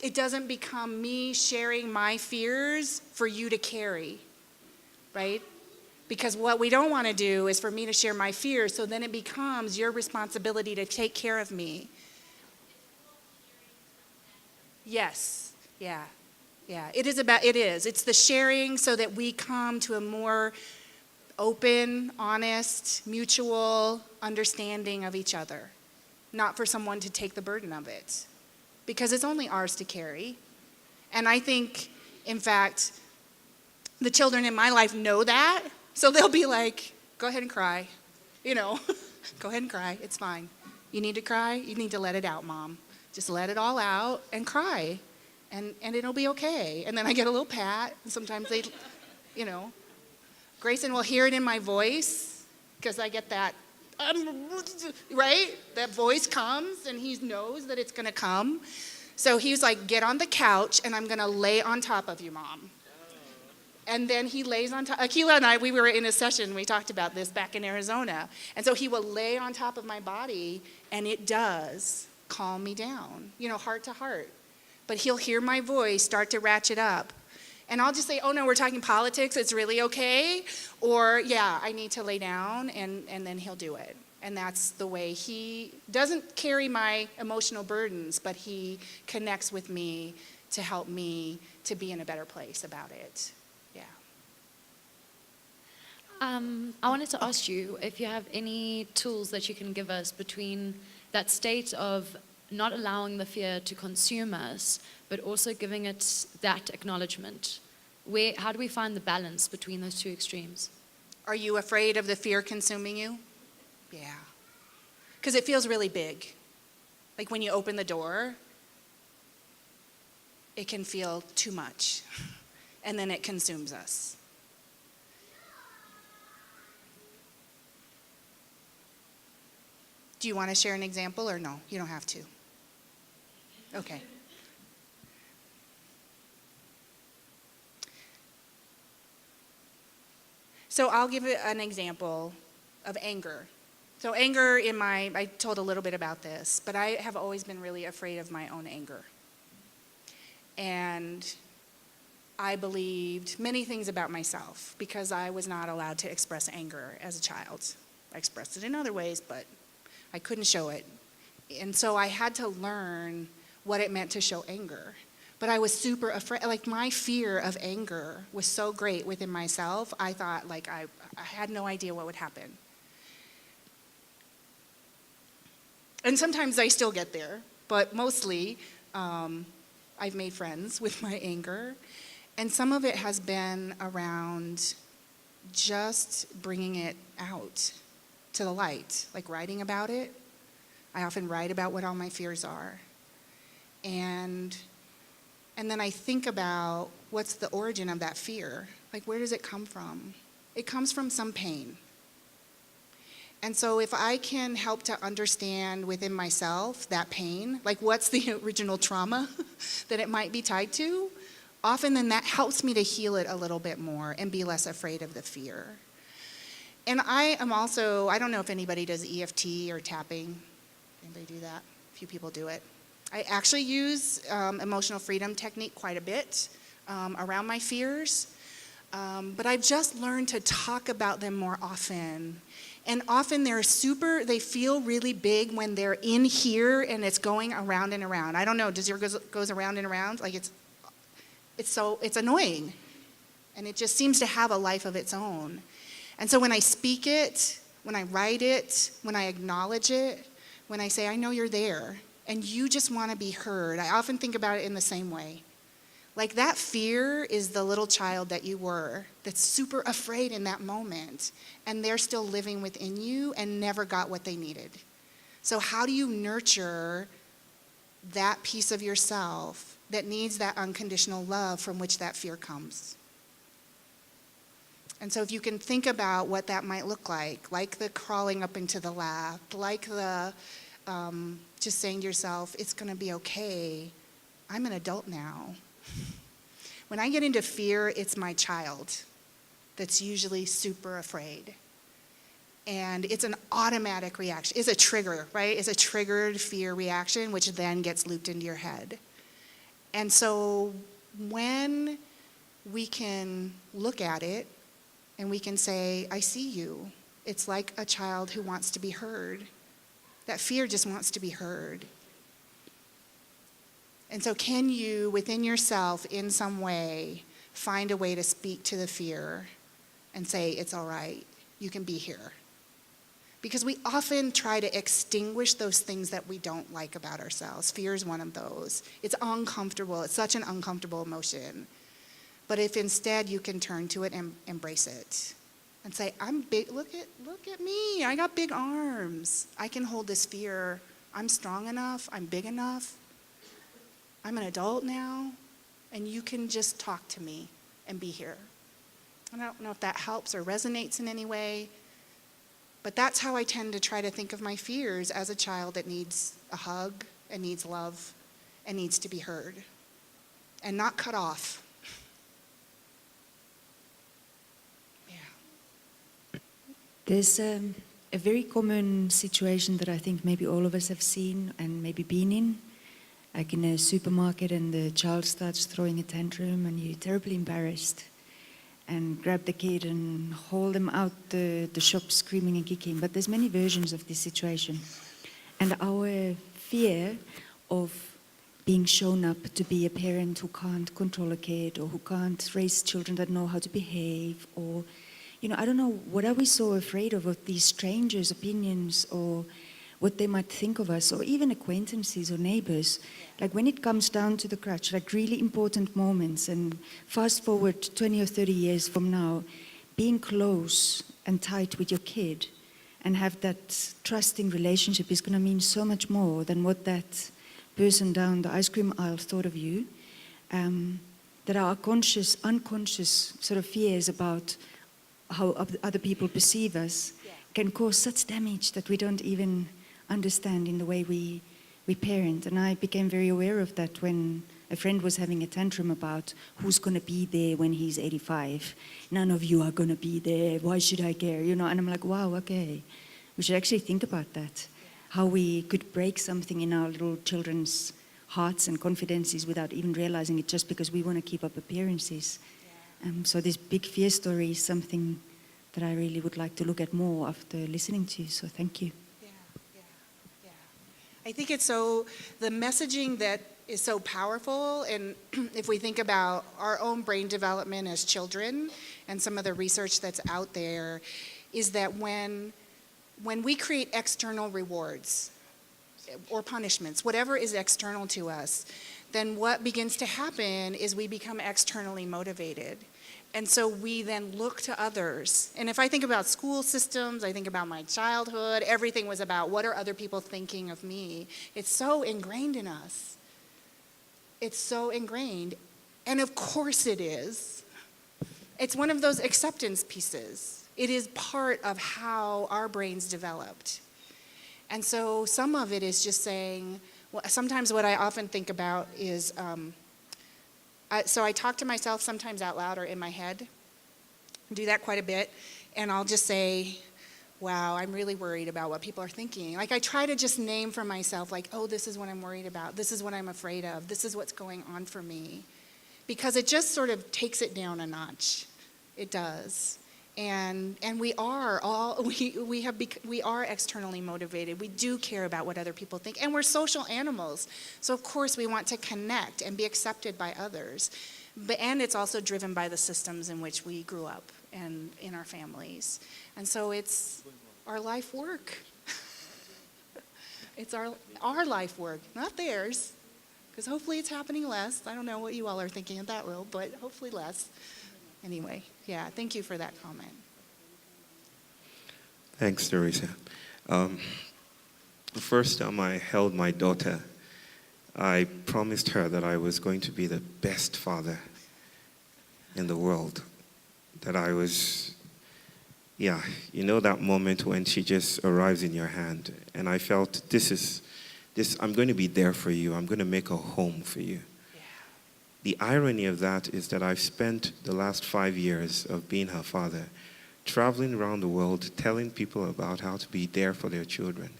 it doesn't become me sharing my fears for you to carry, right? Because what we don't want to do is for me to share my fears, so then it becomes your responsibility to take care of me. Yes, yeah, yeah. It is. It's the sharing so that we come to a more open, honest, mutual understanding of each other. Not for someone to take the burden of it. Because it's only ours to carry. And I think, in fact, the children in my life know that. So they'll be like, go ahead and cry. You know, go ahead and cry. It's fine. You need to cry? You need to let it out, Mom. Just let it all out and cry. And it'll be okay. And then I get a little pat. And sometimes they, you know. Grayson will hear it in my voice because I get that, right? That voice comes and he knows that it's going to come. So he's like, get on the couch and I'm going to lay on top of you, Mom. And then he lays on top. Akila and I, we were in a session, we talked about this back in Arizona. And so he will lay on top of my body and it does calm me down, you know, heart to heart. But he'll hear my voice start to ratchet up. And I'll just say, oh no, we're talking politics, it's really okay. Or yeah, I need to lay down, and then he'll do it. And that's the way he doesn't carry my emotional burdens, but he connects with me to help me to be in a better place about it. Yeah. I wanted to ask you if you have any tools that you can give us between that state of not allowing the fear to consume us, but also giving it that acknowledgement. How do we find the balance between those two extremes? Are you afraid of the fear consuming you? Yeah. Because it feels really big. Like when you open the door, it can feel too much. And then it consumes us. Do you want to share an example or no? You don't have to. Okay. So I'll give an example of anger. So anger I told a little bit about this, but I have always been really afraid of my own anger. And I believed many things about myself because I was not allowed to express anger as a child. I expressed it in other ways, but I couldn't show it. And so I had to learn what it meant to show anger. But I was super afraid, like my fear of anger was so great within myself, I thought like I had no idea what would happen. And sometimes I still get there, but mostly I've made friends with my anger. And some of it has been around just bringing it out to the light, like writing about it. I often write about what all my fears are. And then I think about what's the origin of that fear? Like, where does it come from? It comes from some pain. And so if I can help to understand within myself that pain, like what's the original trauma that it might be tied to, often then that helps me to heal it a little bit more and be less afraid of the fear. And I am also, I don't know if anybody does EFT or tapping. Anybody do that? A few people do it. I actually use emotional freedom technique quite a bit around my fears, but I've just learned to talk about them more often. And often they feel really big when they're in here and it's going around and around. I don't know, does yours goes around and around? Like it's annoying. And it just seems to have a life of its own. And so when I speak it, when I write it, when I acknowledge it, when I say, I know you're there, and you just want to be heard, I often think about it in the same way. Like that fear is the little child that you were that's super afraid in that moment, and they're still living within you and never got what they needed. So how do you nurture that piece of yourself that needs that unconditional love from which that fear comes? And so if you can think about what that might look like the crawling up into the lap, like the just saying to yourself, it's going to be okay. I'm an adult now. When I get into fear, it's my child that's usually super afraid. And it's an automatic reaction. It's a trigger, right? It's a triggered fear reaction, which then gets looped into your head. And so when we can look at it and we can say, I see you. It's like a child who wants to be heard. That fear just wants to be heard. And so can you, within yourself, in some way, find a way to speak to the fear and say, it's all right, you can be here? Because we often try to extinguish those things that we don't like about ourselves. Fear is one of those. It's uncomfortable. It's such an uncomfortable emotion. But if instead you can turn to it and embrace it and say, I'm big, look at me, I got big arms. I can hold this fear. I'm strong enough, I'm big enough. I'm an adult now, and you can just talk to me and be here. I don't know if that helps or resonates in any way, but that's how I tend to try to think of my fears as a child that needs a hug and needs love and needs to be heard and not cut off. There's a very common situation that I think maybe all of us have seen and maybe been in, like in a supermarket and the child starts throwing a tantrum and you're terribly embarrassed and grab the kid and haul them out the shop screaming and kicking. But there's many versions of this situation. And our fear of being shown up to be a parent who can't control a kid or who can't raise children that know how to behave, or I don't know, what are we so afraid of these strangers' opinions or what they might think of us, or even acquaintances or neighbors. Like when it comes down to the crutch, like really important moments, and fast forward 20 or 30 years from now, being close and tight with your kid and have that trusting relationship is going to mean so much more than what that person down the ice cream aisle thought of you. That our unconscious sort of fears about how other people perceive us can cause such damage that we don't even understand in the way we parent. And I became very aware of that when a friend was having a tantrum about who's going to be there when he's 85. None of you are going to be there. Why should I care? And I'm like, wow, okay. We should actually think about that. How we could break something in our little children's hearts and confidences without even realizing it, just because we want to keep up appearances. So this big fear story is something that I really would like to look at more after listening to you, so thank you. I think it's so, the messaging that is so powerful, and if we think about our own brain development as children and some of the research that's out there, is that when we create external rewards or punishments, whatever is external to us, then what begins to happen is we become externally motivated. And so we then look to others. And if I think about school systems, I think about my childhood, everything was about what are other people thinking of me. It's so ingrained in us. It's so ingrained. And of course it is. It's one of those acceptance pieces. It is part of how our brains developed. And so some of it is just saying, well, sometimes what I often think about is, so I talk to myself sometimes out loud or in my head. I do that quite a bit. And I'll just say, wow, I'm really worried about what people are thinking. Like I try to just name for myself, like, oh, this is what I'm worried about. This is what I'm afraid of. This is what's going on for me. Because it just sort of takes it down a notch. It does. And we are externally motivated. We do care about what other people think, and we're social animals. So of course we want to connect and be accepted by others. And it's also driven by the systems in which we grew up and in our families. And so it's our life work. It's our life work, not theirs. Because hopefully it's happening less. I don't know what you all are thinking of that, Will, but hopefully less. Anyway, yeah, thank you for that comment. Thanks, Teresa. The first time I held my daughter, I promised her that I was going to be the best father in the world. That I was, yeah, you know that moment when she just arrives in your hand, and I felt I'm going to be there for you. I'm going to make a home for you. The irony of that is that I've spent the last 5 years of being her father traveling around the world telling people about how to be there for their children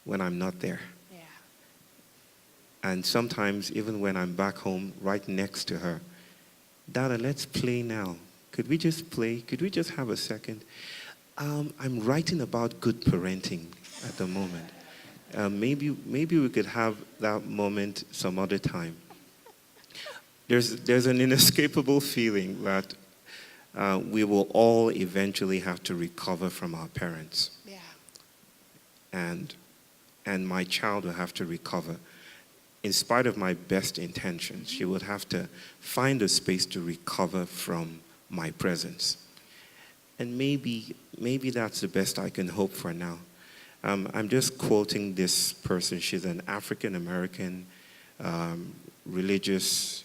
when I'm not there. Yeah. And sometimes even when I'm back home right next to her, Dada, let's play now. Could we just play? Could we just have a second? I'm writing about good parenting at the moment. Maybe we could have that moment some other time. There's an inescapable feeling that we will all eventually have to recover from our parents. Yeah. And my child will have to recover. In spite of my best intentions, she would have to find a space to recover from my presence. And maybe that's the best I can hope for now. I'm just quoting this person. She's an African-American religious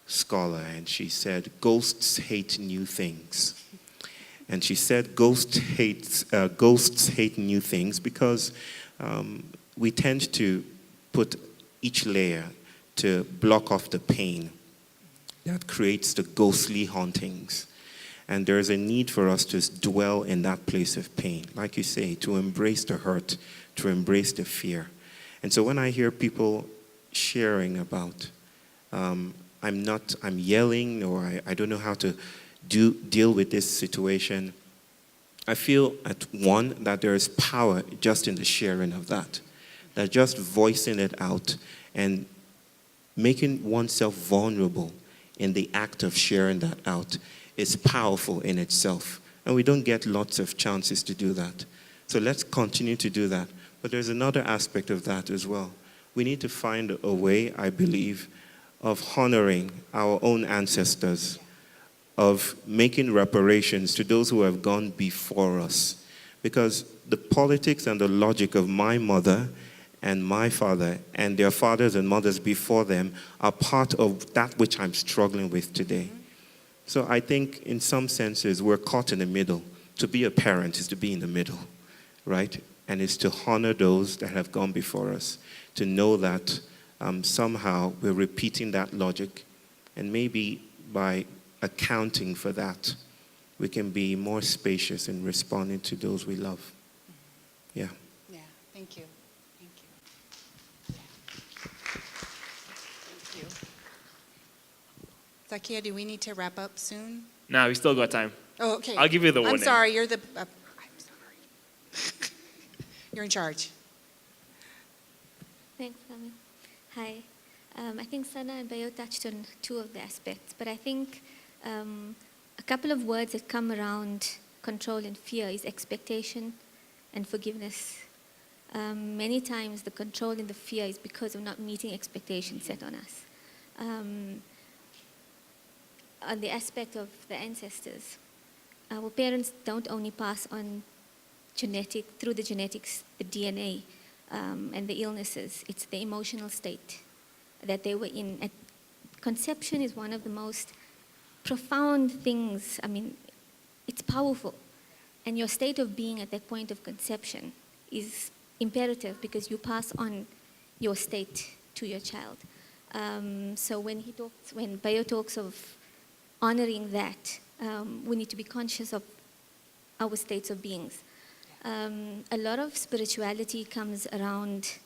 scholar, and she said, ghosts hate new things. And she said ghosts hate new things because we tend to put each layer to block off the pain that creates the ghostly hauntings. And there's a need for us to dwell in that place of pain, like you say, to embrace the hurt, to embrace the fear. And so when I hear people sharing about, I'm yelling, or I don't know how to deal with this situation, I feel at one that there is power just in the sharing of that just voicing it out and making oneself vulnerable in the act of sharing that out is powerful in itself. And we don't get lots of chances to do that. So let's continue to do that. But there's another aspect of that as well. We need to find a way, I believe, of honoring our own ancestors, of making reparations to those who have gone before us. Because the politics and the logic of my mother and my father and their fathers and mothers before them are part of that which I'm struggling with today. So I think in some senses we're caught in the middle. To be a parent is to be in the middle, right? And it's to honor those that have gone before us, to know that somehow we're repeating that logic, and maybe by accounting for that, we can be more spacious in responding to those we love. Yeah. Yeah, thank you. Thank you. Yeah. Thank you. Zakia, do we need to wrap up soon? Nah, we still got time. Oh, okay. I'll give you the warning. I'm sorry, you're the... I'm sorry. You're in charge. Thanks, Carmen. Hi. I think Sana and Bayo touched on two of the aspects, but I think a couple of words that come around control and fear is expectation and forgiveness. Many times the control and the fear is because of not meeting expectations set on us. On the aspect of the ancestors, our parents don't only pass on through the genetics, the DNA, and the illnesses. It's the emotional state that they were in. Conception is one of the most profound things. I mean, it's powerful. And your state of being at that point of conception is imperative because you pass on your state to your child. So when Bayo talks of honoring that, we need to be conscious of our states of beings. A lot of spirituality comes around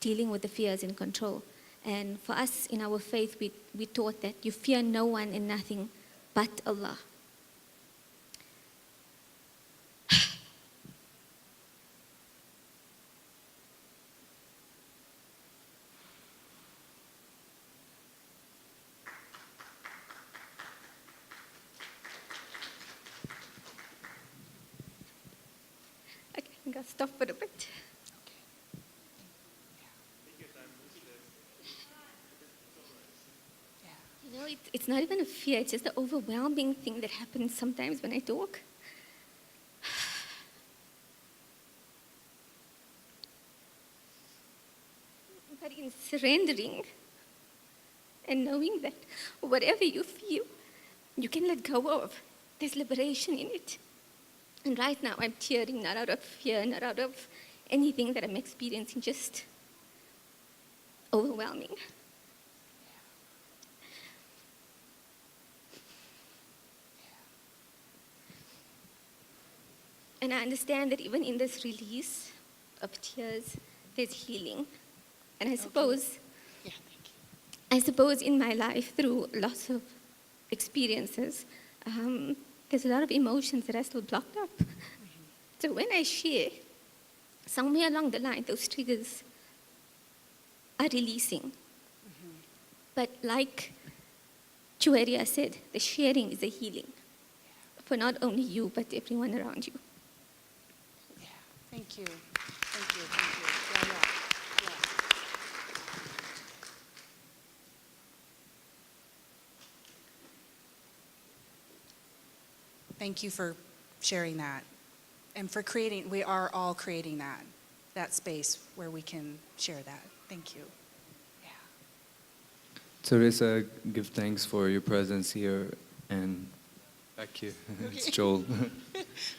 dealing with the fears and control. And for us in our faith, we taught that you fear no one and nothing but Allah. Okay, I'm going to stop for a bit. You know, it's not even a fear, it's just the overwhelming thing that happens sometimes when I talk. But in surrendering and knowing that whatever you feel, you can let go of, there's liberation in it. And right now I'm tearing, not out of fear, not out of anything that I'm experiencing, just overwhelming. And I understand that even in this release of tears, there's healing. And I suppose, in my life, through lots of experiences, there's a lot of emotions that are still blocked up. So when I share, somewhere along the line, those triggers are releasing. But like Chueria said, the sharing is a healing for not only you, but everyone around you. Thank you. Thank you. Thank you. Yeah. Thank you for sharing that and for creating, we are all creating that space where we can share that. Thank you. Yeah. Teresa, give thanks for your presence here and back here. It's Joel.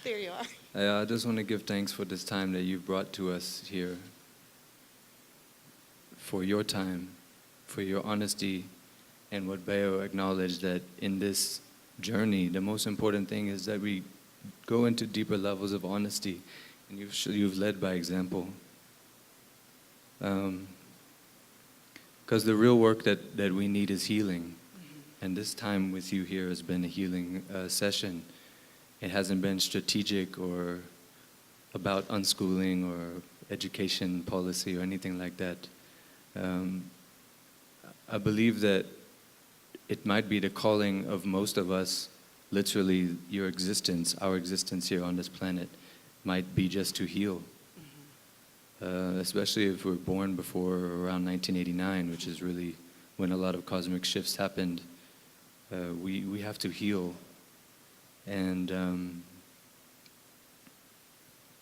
There you are. I just want to give thanks for this time that you've brought to us here, for your time, for your honesty, and what Bayo acknowledged, that in this journey, the most important thing is that we go into deeper levels of honesty, and you've led by example. Because the real work that we need is healing, and this time with you here has been a healing session. It hasn't been strategic or about unschooling or education policy or anything like that. I believe that it might be the calling of most of us, literally your existence, our existence here on this planet, might be just to heal. Especially if we're born before around 1989, which is really when a lot of cosmic shifts happened. We have to heal. And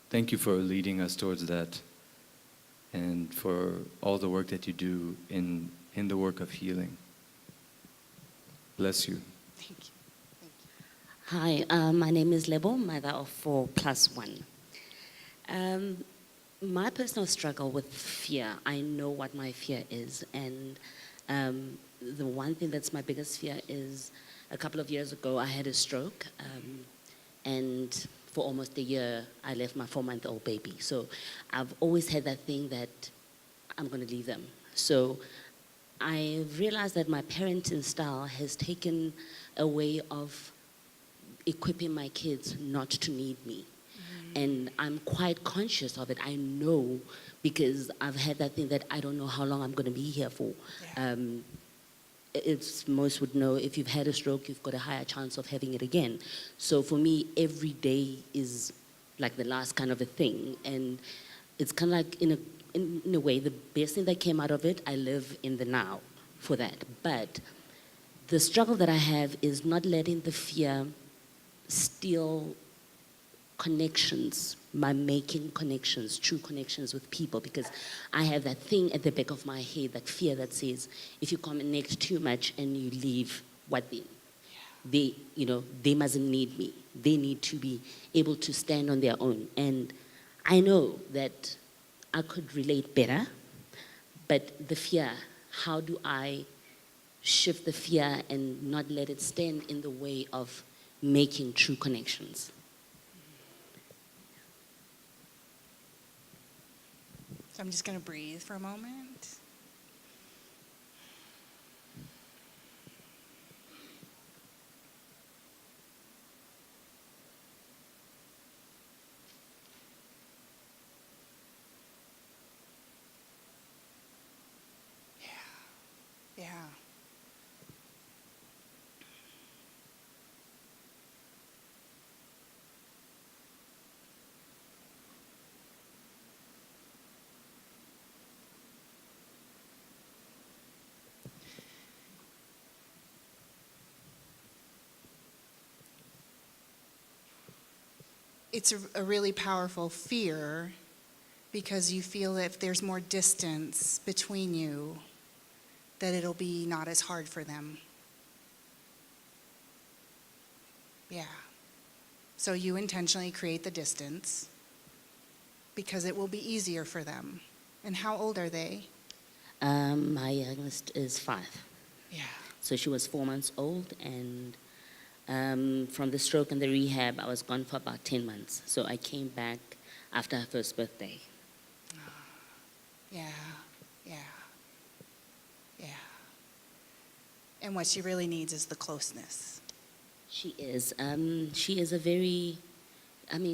thank you for leading us towards that, and for all the work that you do in the work of healing. Bless you. Thank you. Thank you. Hi, my name is Lebo, mother of 4+1. My personal struggle with fear, I know what my fear is, and the one thing that's my biggest fear is a couple of years ago I had a stroke, and for almost a year I left my 4-month-old baby. So I've always had that thing that I'm going to leave them. So I realized that my parenting style has taken a way of equipping my kids not to need me. And I'm quite conscious of it. I know because I've had that thing that I don't know how long I'm going to be here for. Yeah. It's, most would know, if you've had a stroke, you've got a higher chance of having it again. So for me, every day is like the last kind of a thing. And it's kind of like, in a way, the best thing that came out of it, I live in the now for that. But the struggle that I have is not letting the fear steal connections, by making connections, true connections with people, because I have that thing at the back of my head, that fear that says, if you connect too much and you leave, what then? They, they mustn't need me. They need to be able to stand on their own. And I know that I could relate better, but the fear, how do I shift the fear and not let it stand in the way of making true connections? So I'm just going to breathe for a moment. Yeah. It's a really powerful fear because you feel that if there's more distance between you, that it'll be not as hard for them. Yeah. So you intentionally create the distance because it will be easier for them. And how old are they? My youngest is 5. Yeah. So she was 4 months old, and from the stroke and the rehab, I was gone for about 10 months. So I came back after her first birthday. Yeah. And what she really needs is the closeness. She is. She is a very,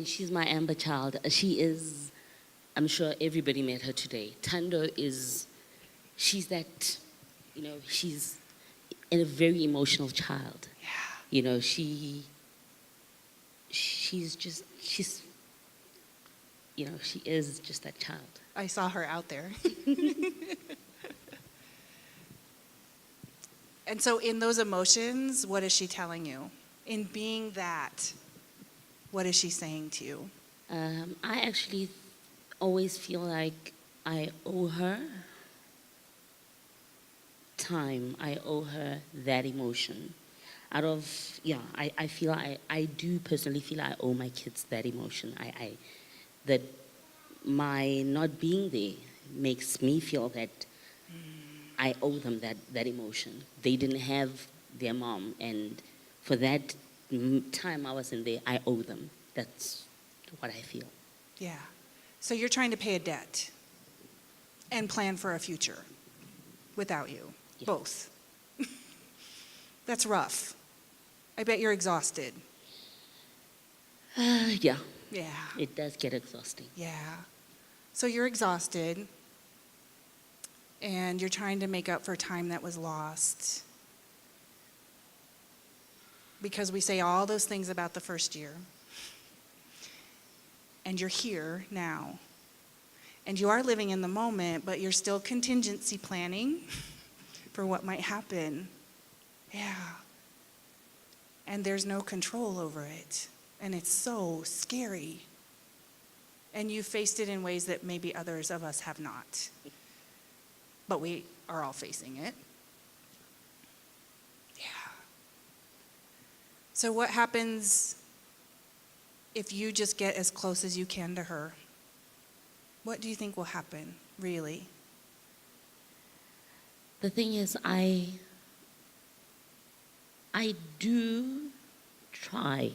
she's my amber child. She is, I'm sure everybody met her today. Tando is, she's that, she's a very emotional child. Yeah. She's she is just that child. I saw her out there. And so in those emotions, what is she telling you? In being that, what is she saying to you? I actually always feel like I owe her time. I owe her that emotion. I feel I do personally feel I owe my kids that emotion. That my not being there makes me feel that I owe them that emotion. They didn't have their mom, and for that time I wasn't there, I owe them. That's what I feel. Yeah. So you're trying to pay a debt and plan for a future without you, Yeah. both. That's rough. I bet you're exhausted. Yeah. Yeah. It does get exhausting. Yeah. So you're exhausted, and you're trying to make up for time that was lost. Because we say all those things about the first year. And you're here now. And you are living in the moment, but you're still contingency planning for what might happen. Yeah. And there's no control over it. And it's so scary. And you faced it in ways that maybe others of us have not. But we are all facing it. Yeah. So what happens if you just get as close as you can to her? What do you think will happen, really? The thing is, I do try,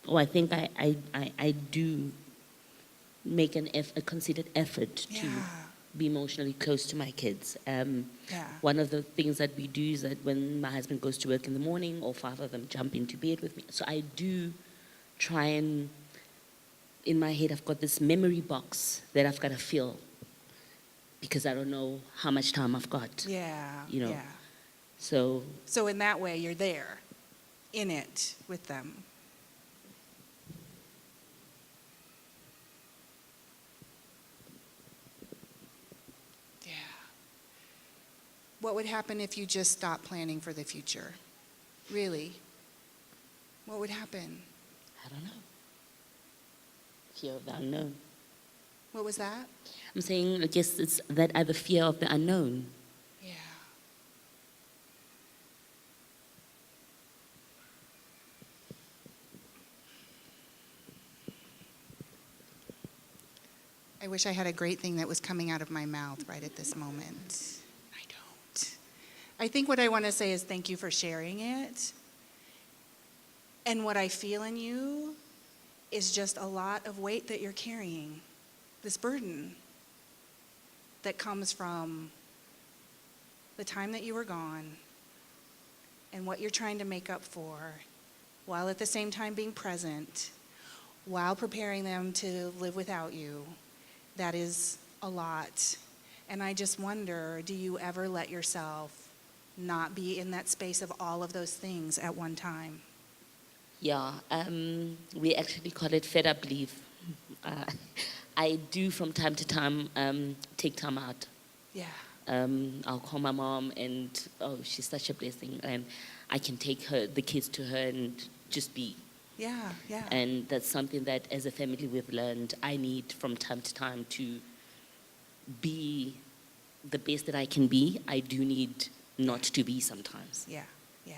or I think I do make a considered effort to be emotionally close to my kids. One of the things that we do is that when my husband goes to work in the morning, all 5 of them jump into bed with me. So I do try, and in my head I've got this memory box that I've got to fill because I don't know how much time I've got. Yeah, You know. yeah. So So in that way, you're there, in it with them. Yeah. What would happen if you just stopped planning for the future? Really? What would happen? I don't know. Fear of the unknown. What was that? I'm saying, I guess it's that other fear of the unknown. Yeah. I wish I had a great thing that was coming out of my mouth right at this moment. I don't. I think what I want to say is thank you for sharing it. And what I feel in you is just a lot of weight that you're carrying, this burden that comes from the time that you were gone and what you're trying to make up for, while at the same time being present, while preparing them to live without you. That is a lot. And I just wonder, do you ever let yourself not be in that space of all of those things at one time? Yeah, we actually call it fed up leave. I do from time to time take time out. Yeah. I'll call my mom and, oh, she's such a blessing. And I can take the kids to her and just be. Yeah, yeah. And that's something that as a family we've learned I need from time to time to be the best that I can be. I do need not to be sometimes. Yeah, yeah,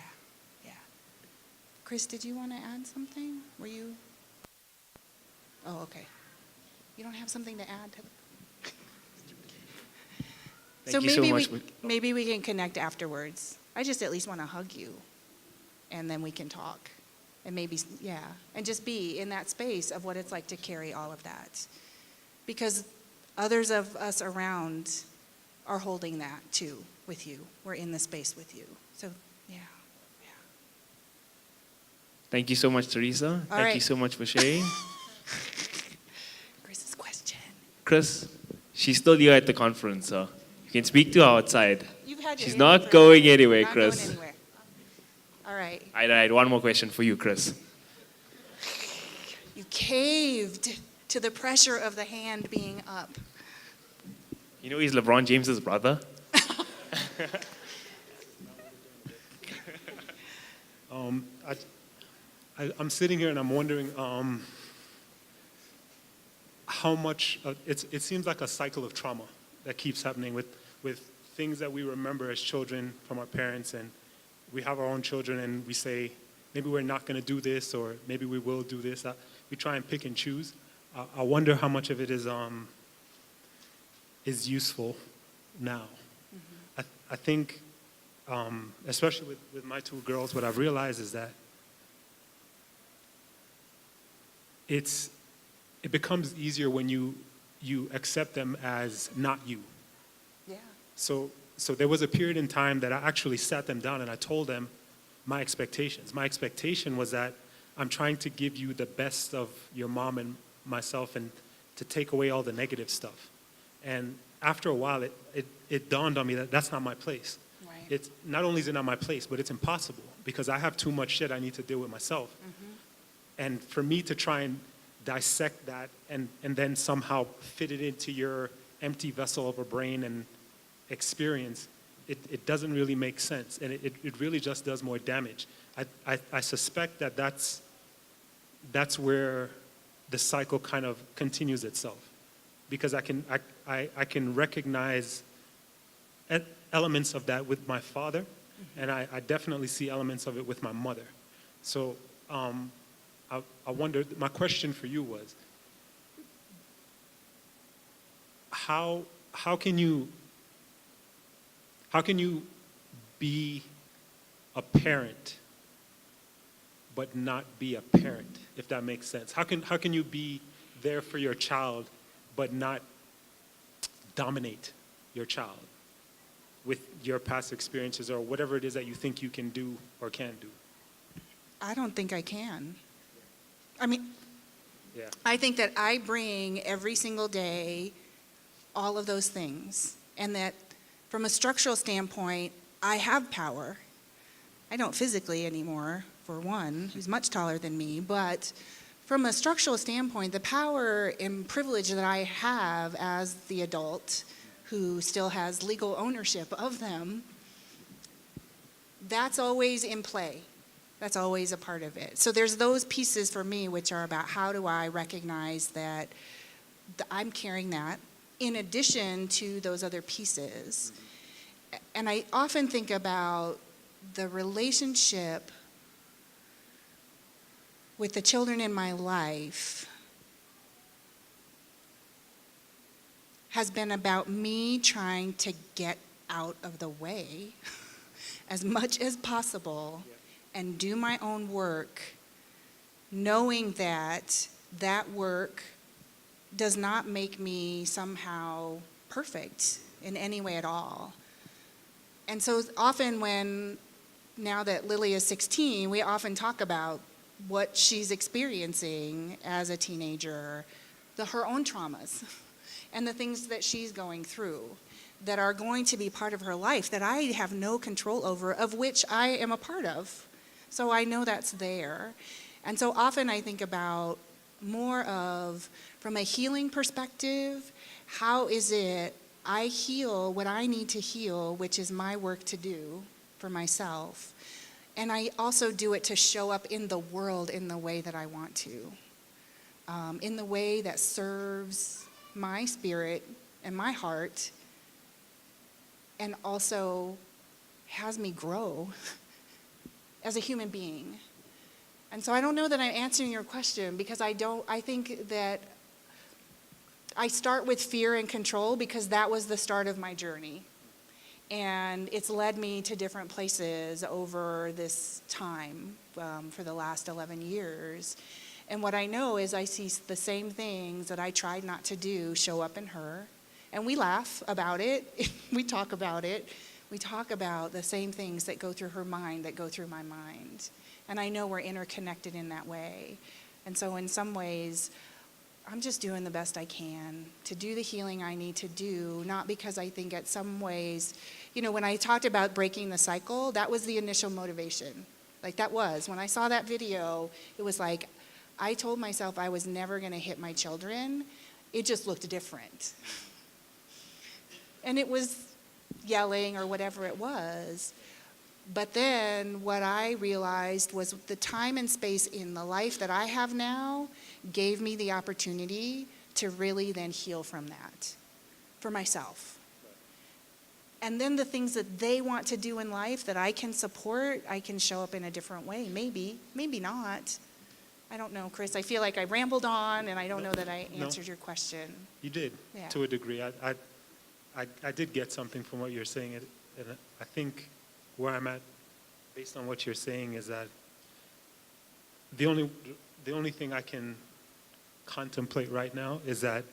yeah. Chris, did you want to add something? Were you? Oh, okay. You don't have something to add to the... Thank you so much. Maybe we can connect afterwards. I just at least want to hug you, and then we can talk. And maybe, yeah, and just be in that space of what it's like to carry all of that. Because others of us around are holding that too with you. We're in the space with you. So, yeah, yeah. Thank you so much, Teresa. Thank you so much for sharing. Chris's question. Chris, she's still here at the conference, so you can speak to her outside. You've had your She's hand not for going that. anywhere, Not Chris. going anywhere. All right. I had one more question for you, Chris. You caved to the pressure of the hand being up. You know he's LeBron James's brother? I'm sitting here and I'm wondering how much, it seems like a cycle of trauma that keeps happening with things that we remember as children from our parents, and we have our own children and we say, maybe we're not going to do this, or maybe we will do this. We try and pick and choose. I wonder how much of it is useful now. Mm-hmm. I think, especially with my two girls, what I've realized is that it becomes easier when you accept them as not you. Yeah. So there was a period in time that I actually sat them down and I told them my expectations. My expectation was that I'm trying to give you the best of your mom and myself and to take away all the negative stuff. And after a while, it dawned on me that that's not my place. Right. It's not only is it not my place, but it's impossible because I have too much shit I need to deal with myself. Mm-hmm. And for me to try and dissect that and then somehow fit it into your empty vessel of a brain and experience, it doesn't really make sense. And it really just does more damage. I suspect that that's where the cycle kind of continues itself. Because I can recognize elements of that with my father, mm-hmm. and I definitely see elements of it with my mother. So I wonder, my question for you was, how can you be a parent but not be a parent, if that makes sense? How can you be there for your child but not dominate your child with your past experiences or whatever it is that you think you can do or can't do? I don't think I can. I mean, Yeah. I think that I bring every single day all of those things, and that from a structural standpoint, I have power. I don't physically anymore, for one. He's much taller than me, but from a structural standpoint, the power and privilege that I have as the adult who still has legal ownership of them, that's always in play. That's always a part of it. So there's those pieces for me which are about how do I recognize that I'm carrying that in addition to those other pieces. And I often think about the relationship with the children in my life has been about me trying to get out of the way as much as possible and do my own work, knowing that that work does not make me somehow perfect in any way at all. And so often now that Lily is 16, we often talk about what she's experiencing as a teenager, her own traumas, and the things that she's going through that are going to be part of her life that I have no control over, of which I am a part of. So I know that's there. And so often I think about more of, from a healing perspective, how is it I heal what I need to heal, which is my work to do for myself. And I also do it to show up in the world in the way that I want to, in the way that serves my spirit and my heart, and also has me grow as a human being. And so I don't know that I'm answering your question, because I think that I start with fear and control because that was the start of my journey. And it's led me to different places over this time for the last 11 years. And what I know is I see the same things that I tried not to do show up in her. And we laugh about it. We talk about it. We talk about the same things that go through her mind that go through my mind. And I know we're interconnected in that way. And so in some ways, I'm just doing the best I can to do the healing I need to do, not because I think at some ways, when I talked about breaking the cycle, that was the initial motivation. When I saw that video, it was like, I told myself I was never going to hit my children. It just looked different. And it was yelling or whatever it was. But then what I realized was the time and space in the life that I have now gave me the opportunity to really then heal from that for myself. And then the things that they want to do in life that I can support, I can show up in a different way. Maybe not. I don't know, Chris. I feel like I rambled on, and I don't know that I answered your question. You did, to a degree. I did get something from what you're saying, and I think where I'm at, based on what you're saying, is that the only thing I can contemplate right now is that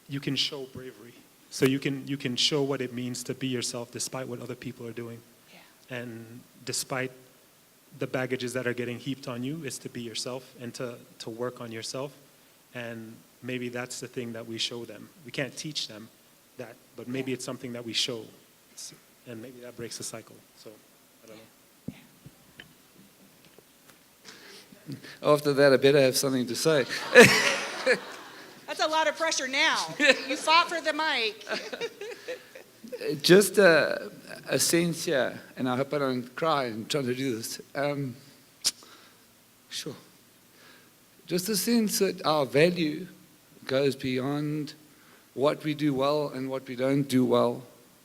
you can show bravery. So you can show what it means to be yourself despite what other people are doing. Yeah. And despite the baggages that are getting heaped on you, is to be yourself and to work on yourself. And maybe that's the thing that we show them. We can't teach them that, but maybe it's something that we show. And maybe that breaks the cycle. So, I don't know. After that, I better have something to say. That's a lot of pressure now. You fought for the mic. Just a sense here, and I hope I don't cry in trying to do this. Sure. Just a sense that our value goes beyond what we do well and what we don't do well.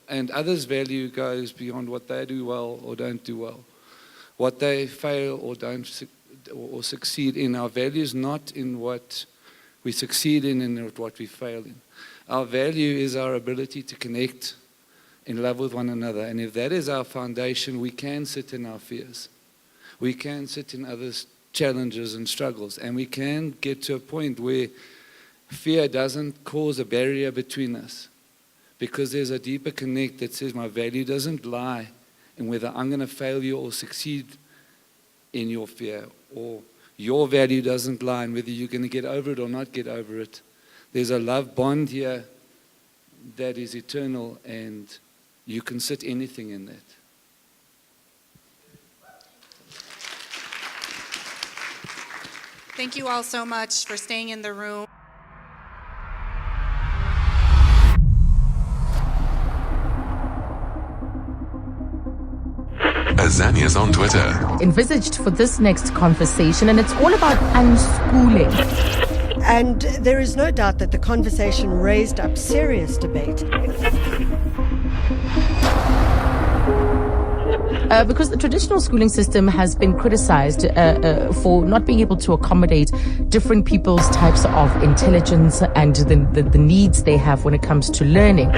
And others' value goes beyond what they do well or don't do well. What they fail or don't or succeed in. Our value is not in what we succeed in and what we fail in. Our value is our ability to connect in love with one another. And if that is our foundation, we can sit in our fears. We can sit in others' challenges and struggles. And we can get to a point where fear doesn't cause a barrier between us. Because there's a deeper connect that says my value doesn't lie in whether I'm going to fail you or succeed in your fear. Or your value doesn't lie in whether you're going to get over it or not get over it. There's a love bond here that is eternal, and you can sit anything in that. Thank you all so much for staying in the room. Azania's on Twitter. Envisaged for this next conversation, and it's all about unschooling. And there is no doubt that the conversation raised up serious debate. Because the traditional schooling system has been criticized for not being able to accommodate different people's types of intelligence and the needs they have when it comes to learning.